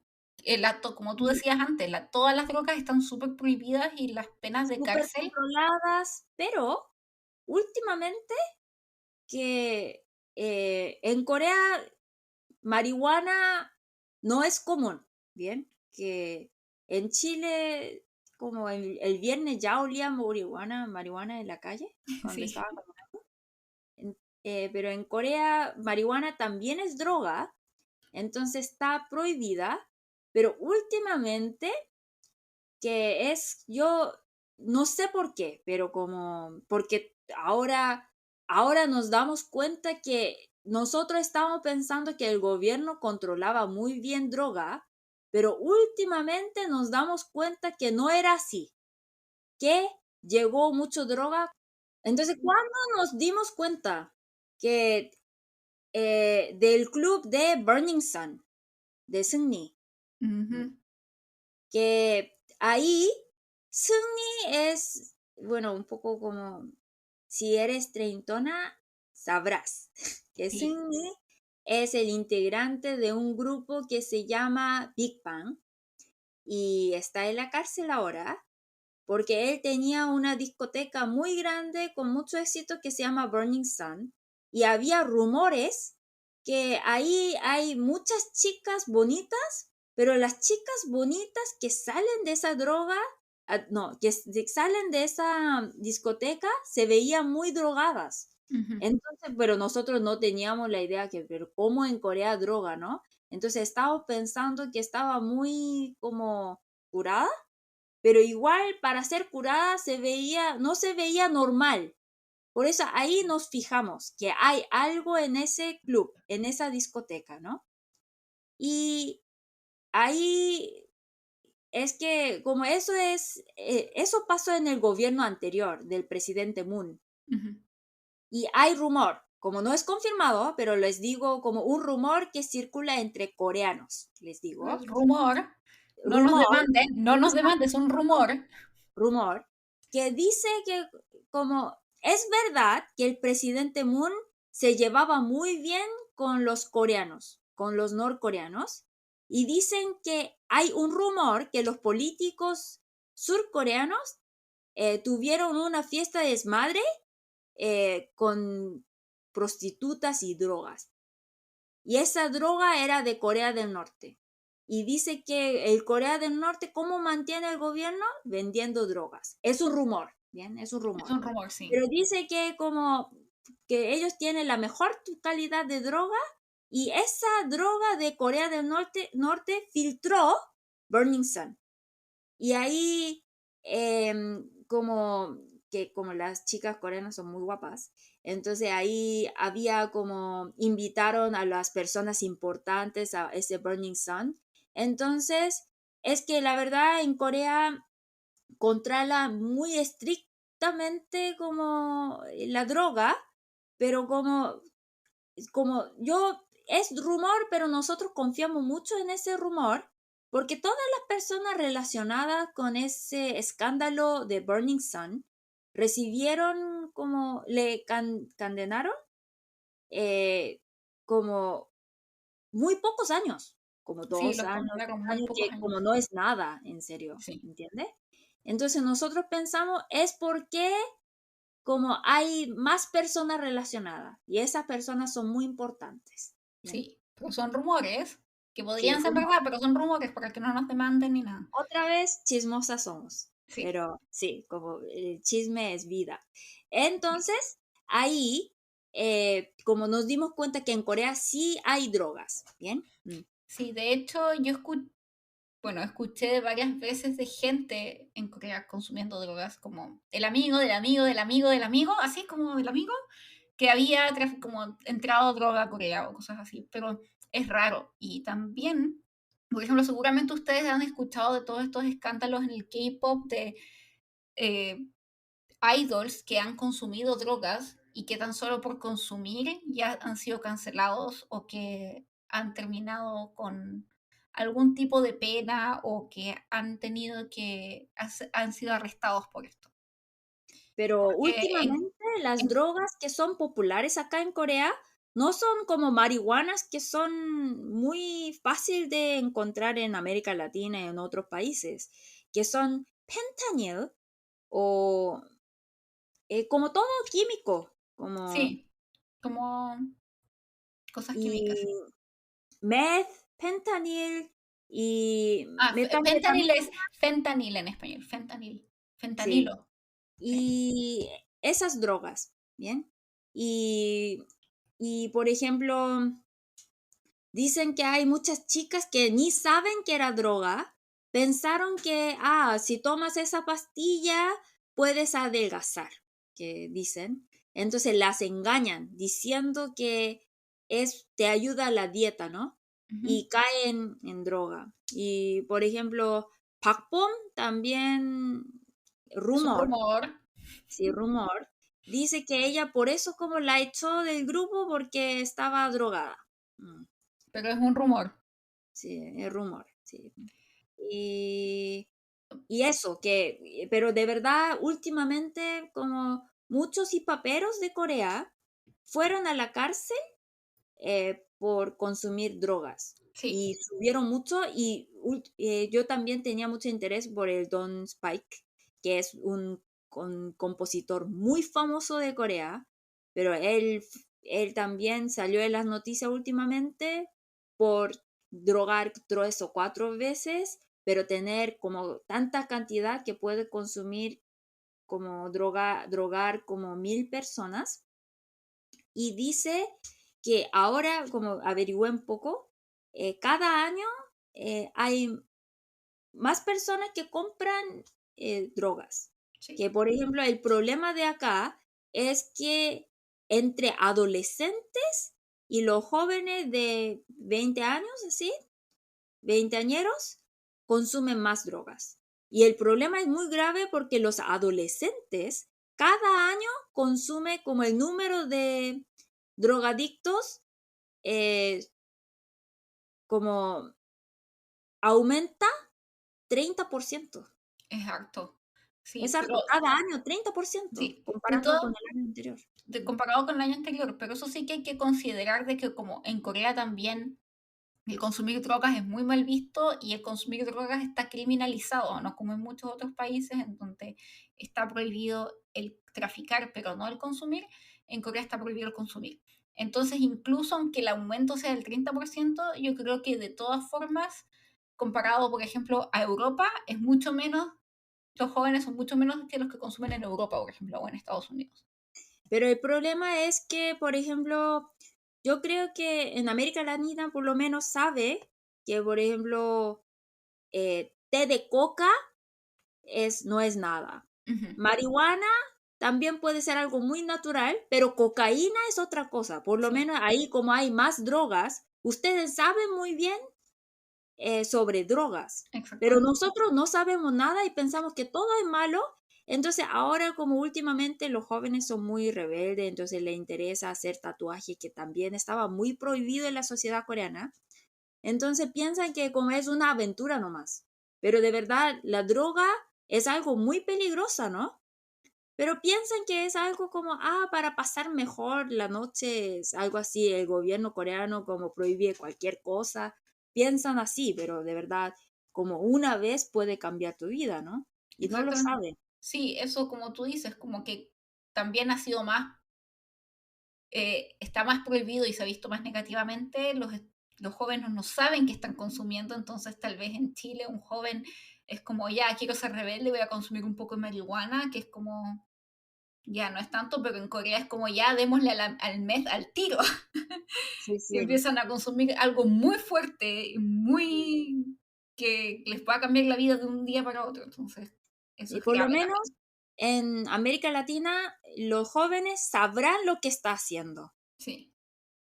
como tú Sí, decías antes, todas las drogas están súper prohibidas y las penas de súper cárcel. controladas, pero últimamente que en Corea marihuana no es común, ¿bien? Que en Chile, como el viernes ya olía marihuana en la calle, cuando Sí. estaba caminando. Pero en Corea marihuana también es droga, entonces está prohibida, pero últimamente yo no sé por qué, pero porque ahora nos damos cuenta que nosotros estábamos pensando que el gobierno controlaba muy bien droga, pero últimamente nos damos cuenta que no era así, que llegó mucho droga. Entonces, ¿cuándo nos dimos cuenta que del club de Burning Sun, de Sunni, Ujú. que ahí Sunni es, bueno, un poco como, si eres treintona, sabrás que Sí. Sunni es el integrante de un grupo que se llama Big Bang y está en la cárcel ahora porque él tenía una discoteca muy grande con mucho éxito que se llama Burning Sun y había rumores que ahí hay muchas chicas bonitas, pero las chicas bonitas que salen de esa droga, no, salen de esa discoteca se veían muy drogadas. Ujú. Entonces, pero nosotros no teníamos la idea que, pero ¿cómo en Corea droga, no? Entonces estábamos pensando que estaba muy como curada, pero igual para ser curada no se veía normal. Por eso ahí nos fijamos que hay algo en ese club, en esa discoteca, ¿no? Y ahí es que como eso pasó en el gobierno anterior del presidente Moon. Ujú. Y hay rumor, como no es confirmado, pero les digo como un rumor que circula entre coreanos, les digo. Es rumor. No nos Rumor, demanden, no nos demandes, un rumor. rumor, que dice que como es verdad que el presidente Moon se llevaba muy bien con los coreanos, con los norcoreanos, y dicen que hay un rumor que los políticos surcoreanos tuvieron una fiesta de desmadre con prostitutas y drogas. Y esa droga era de Corea del Norte. Y dice que el Corea del Norte, ¿cómo mantiene el gobierno? Vendiendo drogas. Es un rumor, ¿bien? Es un Es rumor. un rumor, sí. Pero dice que como que ellos tienen la mejor calidad de droga y esa droga de Corea del Norte filtró Burning Sun. Y ahí, como las chicas coreanas son muy guapas, entonces ahí había como invitaron a las personas importantes a ese Burning Sun. Entonces, es que la verdad en Corea controla muy estrictamente como la droga, pero es rumor, pero nosotros confiamos mucho en ese rumor, porque todas las personas relacionadas con ese escándalo de Burning Sun recibieron condenaron eh, como muy pocos años, como Sí, dos los años, tres condenaron muy años, pocos que años. como no es nada, en serio, Sí, ¿entiendes? Entonces nosotros pensamos, es porque como hay más personas relacionadas y esas personas son muy importantes. ¿Bien? sí. Pero son rumores que Sí, podrían ser rumor. verdad, pero son rumores para que no nos demanden ni nada. Otra vez chismosas somos, Sí, pero sí, como el chisme es vida. sí. Entonces, ahí, como nos dimos cuenta que en Corea sí hay drogas, ¿bien? Sí, de hecho, bueno, escuché varias veces de gente en Corea consumiendo drogas, como el amigo del amigo del amigo del amigo, así como el amigo, que había como entrado droga a Corea o cosas así. Pero es raro. Y también, por ejemplo, seguramente ustedes han escuchado de todos estos escándalos en el K-pop de eh, idols que han consumido drogas y que tan solo por consumir ya han sido cancelados o que han terminado con algún tipo de pena o que han tenido que han sido arrestados por esto. Pero Porque últimamente las en- drogas que son populares acá en Corea no son como marihuanas que son muy fácil de encontrar en América Latina y en otros países, que son fentanyl o como todo químico, como sí, como cosas químicas, y sí. meth, fentanyl y Ah, fentanil metanfetamina, es fentanil en español, fentanil, sí, fentanilo. Sí. y esas drogas, ¿bien? Y, y por ejemplo, dicen que hay muchas chicas que ni saben que era droga, pensaron que, si tomas esa pastilla, puedes adelgazar, que dicen. Entonces las engañan diciendo que te ayuda a la dieta, ¿no? Ujú. Y caen en droga. Y por ejemplo, Pakpom también, Es un rumor, rumor, sí, rumor, dice que ella por eso como la echó del grupo porque estaba drogada. Mm. pero es un rumor. Sí, es rumor, sí. Y, y eso, pero de verdad, últimamente, como muchos hipaperos de Corea fueron a la cárcel por consumir drogas Sí. y subieron mucho y yo también tenía mucho interés por el Don Spike, que es un compositor muy famoso de Corea, pero él también salió en las noticias últimamente por drogar 3 o 4 veces, pero tener como tanta cantidad que puede consumir como drogar como 1.000 personas. Y dice que ahora, como averigüé un poco, cada año hay más personas que compran drogas. Sí. Que por ejemplo, el problema de acá es que entre adolescentes y los jóvenes de 20 años, así, veinteañeros, consumen más drogas. Y el problema es muy grave porque los adolescentes cada año consume como el número de drogadictos eh, como aumenta 30%. Es harto. Es Sí, pero harto, cada año 30% sí, de comparando con todo, el año anterior. comparado con el año anterior, pero eso sí que hay que considerar de que como en Corea también el consumir drogas es muy mal visto y el consumir drogas está criminalizado, no como en muchos otros países en donde está prohibido el traficar, pero no el consumir, en Corea está prohibido el consumir. Entonces, incluso aunque el aumento sea del 30%, yo creo que de todas formas, comparado, por ejemplo, a Europa, es mucho menos, los jóvenes son mucho menos que los que consumen en Europa, por ejemplo, o en Estados Unidos. Pero el problema es que, por ejemplo, yo creo que en América Latina por lo menos sabe que, por ejemplo, té de coca no es nada. Ujú. Marihuana también puede ser algo muy natural, pero cocaína es otra cosa. Por lo Sí, menos ahí como hay más drogas, ustedes saben muy bien sobre drogas, pero exactamente. nosotros no sabemos nada y pensamos que todo es malo. Entonces ahora como últimamente los jóvenes son muy rebeldes, entonces les interesa hacer tatuajes que también estaba muy prohibido en la sociedad coreana. Entonces piensan que como es una aventura nomás. Pero de verdad, la droga es algo muy peligrosa, ¿no? Pero piensan que es algo como, para pasar mejor la noche, es algo así, el gobierno coreano como prohíbe cualquier cosa. Piensan así, pero de verdad, como una vez puede cambiar tu vida, ¿no? Y no lo Exactamente. saben. Sí, eso como tú dices, como que también ha sido más está más prohibido y se ha visto más negativamente, los jóvenes no saben que están consumiendo, entonces tal vez en Chile un joven es como, ya, quiero ser rebelde, voy a consumir un poco de marihuana, que es como, ya, no es tanto, pero en Corea es como, ya, démosle al mes al tiro, Sí, y sí. empiezan a consumir algo muy fuerte, muy que les pueda cambiar la vida de un día para otro, entonces eso Y es por lo grave menos también. en América Latina, los jóvenes sabrán lo que está haciendo. Sí,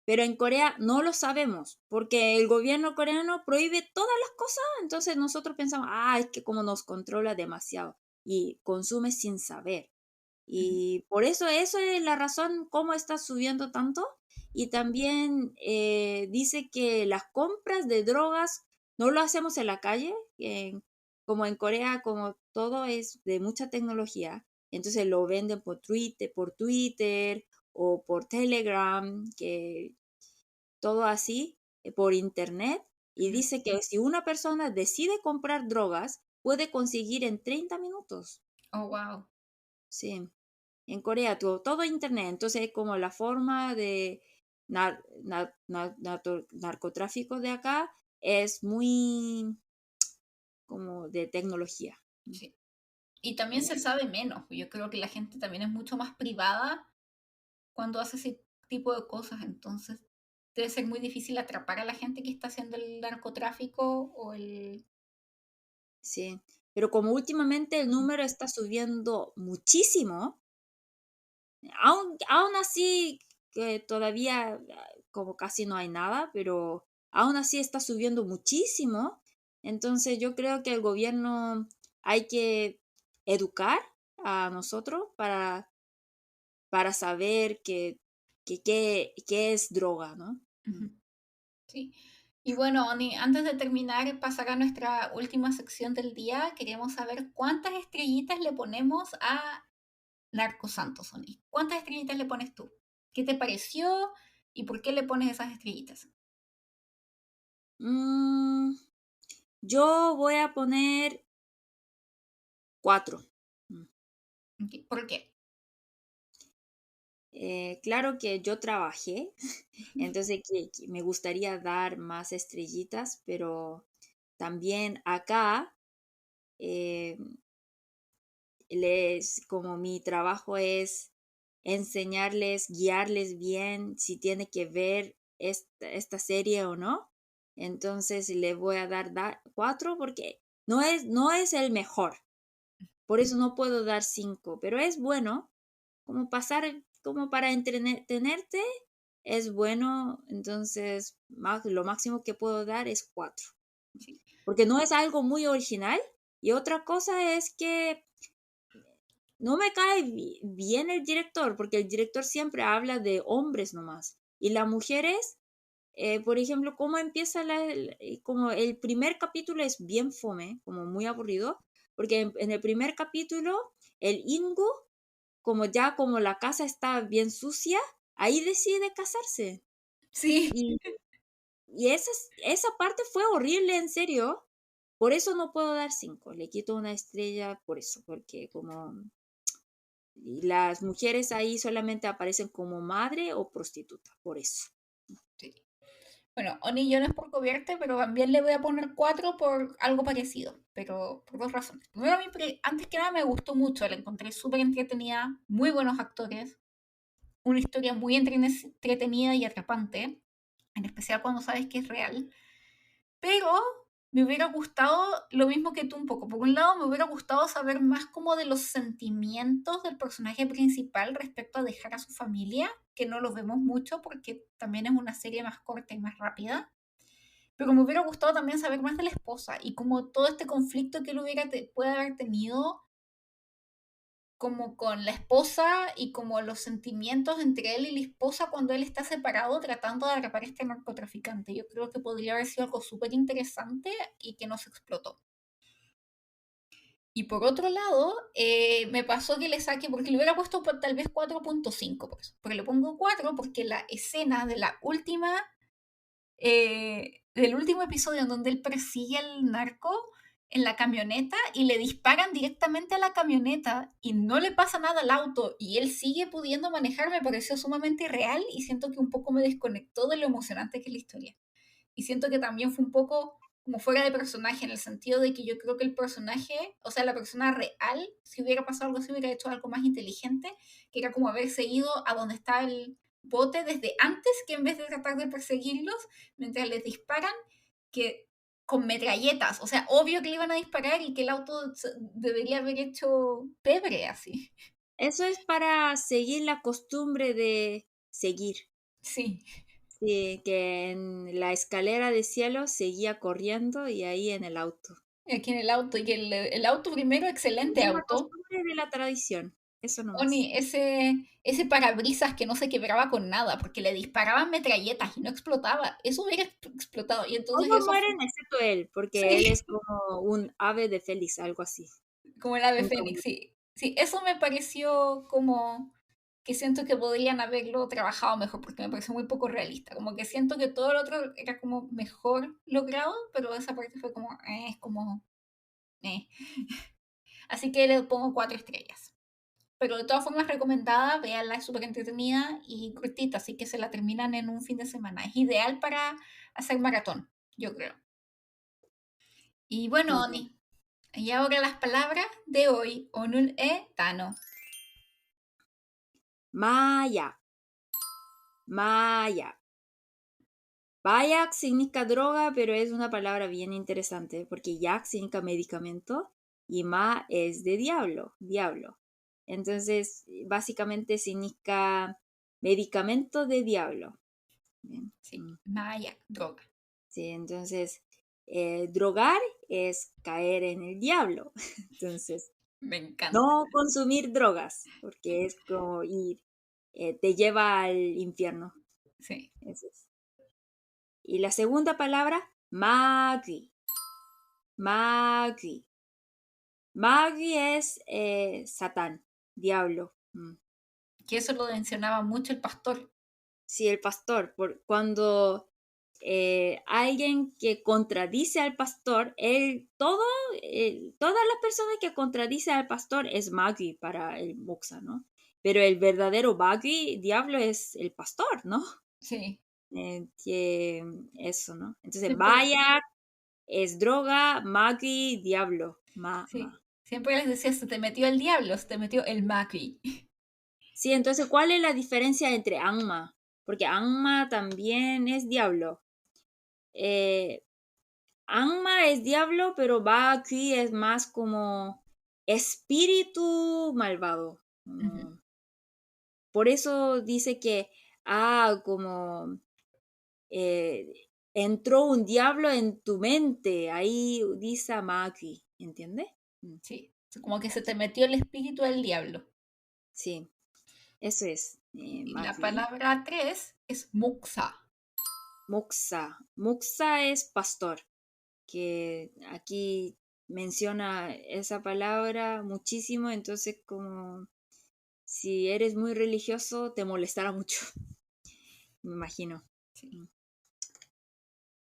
pero en Corea no lo sabemos, porque el gobierno coreano prohíbe todas las cosas, entonces nosotros pensamos, es que como nos controla demasiado y consume sin saber. Ujú, Y por eso es la razón cómo está subiendo tanto. Y también dice que las compras de drogas no lo hacemos en la calle, como en Corea, como todo es de mucha tecnología, entonces lo venden por Twitter o por Telegram, que todo así, por internet. Y ujú. dice que si una persona decide comprar drogas, puede conseguir en 30 minutos. Oh, wow. Sí. En Corea, todo internet, entonces es como la forma de narcotráfico de acá es muy como de tecnología. Sí. Y también Eh, se sabe menos. Yo creo que la gente también es mucho más privada cuando hace ese tipo de cosas. Entonces, debe ser muy difícil atrapar a la gente que está haciendo el narcotráfico o el... sí, pero como últimamente el número está subiendo muchísimo, aún así que todavía como casi no hay nada, pero aún así está subiendo muchísimo. Entonces yo creo que el gobierno hay que educar a nosotros para saber qué es droga, ¿no? Ujú, sí. Y bueno, Oni, antes de terminar, pasar a nuestra última sección del día, queríamos saber cuántas estrellitas le ponemos a Narco Santos, Oni. ¿Cuántas estrellitas le pones tú? ¿Qué te pareció y por qué le pones esas estrellitas? Mm, yo voy a poner 4. ¿Por qué? Claro que yo trabajé, entonces que me gustaría dar más estrellitas, pero también acá eh, como mi trabajo es enseñarles, guiarles bien si tiene que ver esta serie o no. Entonces le voy a dar 4 porque no es el mejor. Por eso no puedo dar 5, pero es bueno como como para entretenerte, es bueno. Entonces lo máximo que puedo dar es 4, Sí. porque no es algo muy original. Y otra cosa es que no me cae bien el director, porque el director siempre habla de hombres nomás. Y las mujeres, por ejemplo, cómo empieza como el primer capítulo es bien fome, como muy aburrido, porque en el primer capítulo, el Ingo, como ya como la casa está bien sucia, ahí decide casarse. Sí. Y, y esa parte fue horrible, en serio. Por eso no puedo dar 5, le quito una estrella por eso, porque como y las mujeres ahí solamente aparecen como madre o prostituta, por eso. Sí. Bueno, Oni yo no es por copiarte, pero también le voy a poner 4 por algo parecido, pero por dos razones. Primero, a mí, antes que nada, me gustó mucho, la encontré súper entretenida, muy buenos actores, una historia muy entretenida y atrapante, en especial cuando sabes que es real. Pero me hubiera gustado lo mismo que tú un poco. Por un lado, me hubiera gustado saber más como de los sentimientos del personaje principal respecto a dejar a su familia, que no los vemos mucho porque también es una serie más corta y más rápida. Pero me hubiera gustado también saber más de la esposa y como todo este conflicto que él puede haber tenido como con la esposa y como los sentimientos entre él y la esposa cuando él está separado tratando de atrapar a este narcotraficante. Yo creo que podría haber sido algo súper interesante y que no se explotó. Y por otro lado, me pasó que le saqué, porque le hubiera puesto tal vez 4.5, por eso. Pero le pongo 4 porque la escena de la última del último episodio en donde él persigue al narco en la camioneta y le disparan directamente a la camioneta y no le pasa nada al auto y él sigue pudiendo manejar, me pareció sumamente irreal y siento que un poco me desconectó de lo emocionante que es la historia. Y siento que también fue un poco como fuera de personaje, en el sentido de que yo creo que el personaje, o sea, la persona real, si hubiera pasado algo así, hubiera hecho algo más inteligente, que era como haberse ido a donde está el bote desde antes, que en vez de tratar de perseguirlos mientras les disparan, que con metralletas, o sea, obvio que le iban a disparar y que el auto debería haber hecho pebre así. Eso es para seguir la costumbre de seguir. Sí, Sí, que en la escalera de cielo seguía corriendo y ahí en el auto. Aquí en el auto, y el auto primero, excelente Es una auto. costumbre de la tradición, eso nomás. Oni, ese parabrisas que no se quebraba con nada, porque le disparaban metralletas y no explotaba. Eso hubiera explotado. Y entonces Todos eso fue, mueren excepto él, porque él sí, es como un ave de Félix, algo así. como el ave Nunca fénix, muere. sí. Sí, eso me pareció como que siento que podrían haberlo trabajado mejor, porque me pareció muy poco realista. Como que siento que todo lo otro era como mejor logrado, pero esa parte fue como, es como, eh. Así que le pongo 4 estrellas. Pero de todas formas recomendada, véanla, es súper entretenida y cortita, así que se la terminan en un fin de semana. Es ideal para hacer maratón, yo creo. Y bueno, Ya. Oni, y ahora las palabras de hoy, Onul e Tano. Maya, Maya. Bayak significa droga, pero es una palabra bien interesante porque yak significa medicamento y ma es de diablo, diablo. Entonces, básicamente significa medicamento de diablo. Bien. Sí, Maya, droga. Sí, entonces, drogar es caer en el diablo. Entonces, Me encanta. no consumir drogas, porque es como ir, te lleva al infierno. Sí, Eso es. Y la segunda palabra, magui. Magui. Magui es Satán, diablo. que eso lo mencionaba mucho el pastor. Sí, el pastor. Cuando alguien que contradice al pastor, todas las personas que contradicen al pastor es Magui para el Moxa, ¿no? Pero el verdadero Magui, diablo, es el pastor, ¿no? Sí, Eso, ¿no? Entonces, siempre, vaya es droga, Magui, diablo. sí, siempre les decía, se te metió el diablo, se te metió el Macri. Sí, entonces, ¿cuál es la diferencia entre Anma? Porque Anma también es diablo. Eh, Anma es diablo, pero Baki es más como espíritu malvado. Ujú, Por eso dice que, como eh, entró un diablo en tu mente. Ahí dice Maki, ¿entiendes? sí, como que se te metió el espíritu del diablo. Sí, eso es Y la Maki. palabra 3 es muxa. Muxa. Muxa es pastor, que aquí menciona esa palabra muchísimo, entonces como si eres muy religioso te molestará mucho, me imagino. Sí.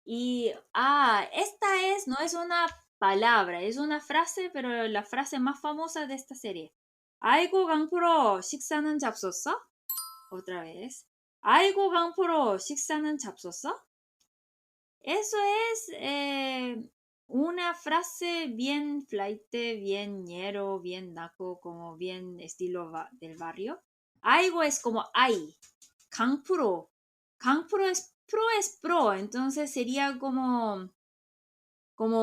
Y, no es una palabra, es una frase, pero la frase más famosa de esta serie. 아이고 강프로 식사는 잡섰어? Otra vez. 아이고 강프로 식사는 잡섰어? Eso es una frase bien flaite, bien ñero, bien naco, como bien estilo del barrio. Algo es como ay, 강프로. 강프로 es pro, entonces sería como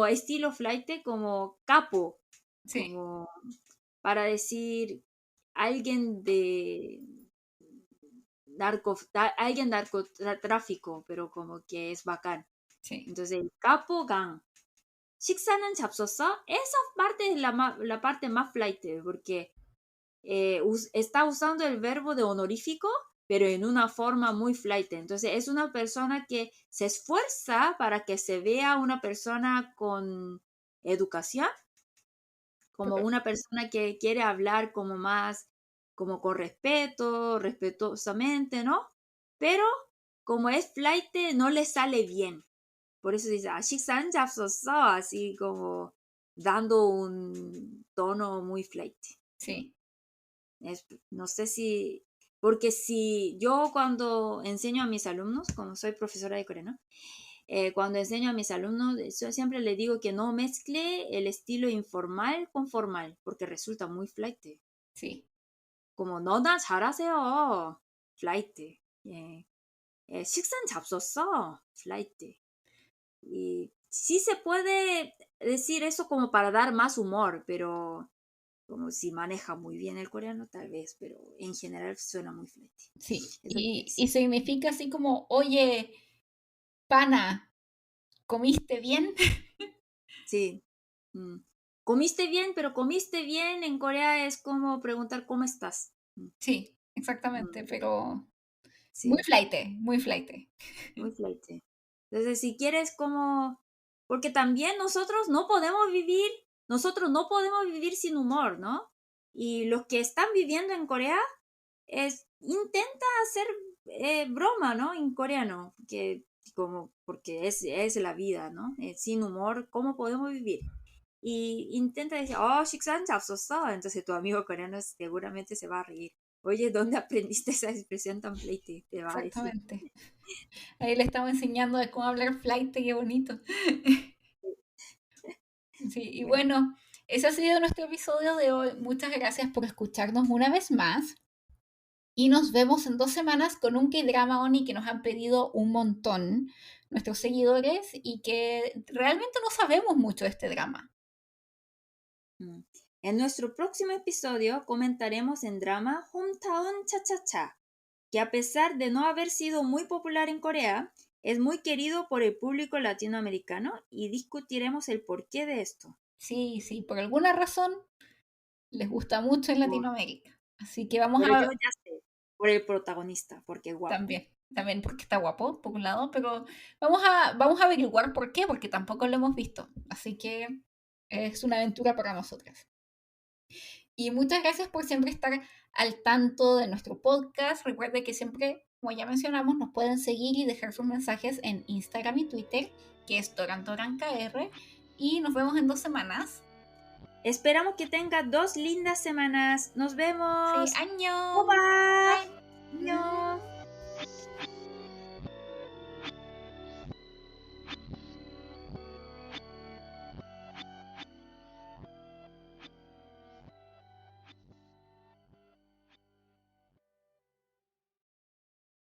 estilo flaite, como capo, Sí, como para decir alguien de alguien narcotráfico, pero como que es bacán. sí. Entonces, el capo gang. 식사는 잡섰어? Esa parte es la parte más flight, porque está usando el verbo de honorífico, pero en una forma muy flight. Entonces, es una persona que se esfuerza para que se vea una persona con educación, como Pero, una persona que quiere hablar como más, como con respeto, respetuosamente, ¿no? Pero como es flight, no le sale bien. Por eso dice, 식사는 잡섰어, así como dando un tono muy flight. sí, No sé si, porque si yo cuando enseño a mis alumnos, como soy profesora de coreano, cuando enseño a mis alumnos, yo siempre les digo que no mezcle el estilo informal con formal, porque resulta muy flight. sí, como 너나 잘하세요, flight. 식사는 잡섰어, flight. Y sí se puede decir eso como para dar más humor, pero Como si maneja muy bien el coreano, tal vez, pero en general suena muy flight. Sí, Es lo que y dice. significa así como, oye, pana, ¿comiste bien? Sí. Mm. Comiste bien, pero comiste bien en Corea es como preguntar cómo estás. Sí, Mm, exactamente, pero muy sí, flaite, muy flaite. muy flight. Entonces, si quieres como, porque también nosotros no podemos vivir sin humor, ¿no? Y los que están viviendo en Corea intenta hacer broma, ¿no? En coreano, porque es la vida, ¿no? Sin humor, ¿cómo podemos vivir? Y intenta decir, oh, 식사는 잡섰어. Entonces tu amigo coreano seguramente se va a reír. Oye, ¿dónde aprendiste esa expresión tan fleite? Te va a decir. Exactamente. Ahí le estamos enseñando de cómo hablar flight, qué bonito. Sí, y Bueno, bueno, ese ha sido nuestro episodio de hoy. Muchas gracias por escucharnos una vez más. Y nos vemos en 2 semanas con un K-drama Oni que nos han pedido un montón nuestros seguidores y que realmente no sabemos mucho de este drama. mm. En nuestro próximo episodio comentaremos en drama Hometown Cha-Cha-Cha, que a pesar de no haber sido muy popular en Corea, es muy querido por el público latinoamericano y discutiremos el porqué de esto. Sí, sí, por alguna razón les gusta mucho en Por- Latinoamérica. Así que vamos pero yo a ya sé, por el protagonista, porque es guapo. también porque está guapo, por un lado, pero vamos a averiguar por qué, porque tampoco lo hemos visto. Así que es una aventura para nosotras. Y muchas gracias por siempre estar al tanto de nuestro podcast. Recuerde que siempre, como ya mencionamos, nos pueden seguir y dejar sus mensajes en Instagram y Twitter, que es ToranToranKR. Y nos vemos en 2 semanas. Esperamos que tenga 2 lindas semanas. Nos Sí, vemos. Bye año. bye. Bye. Adiós.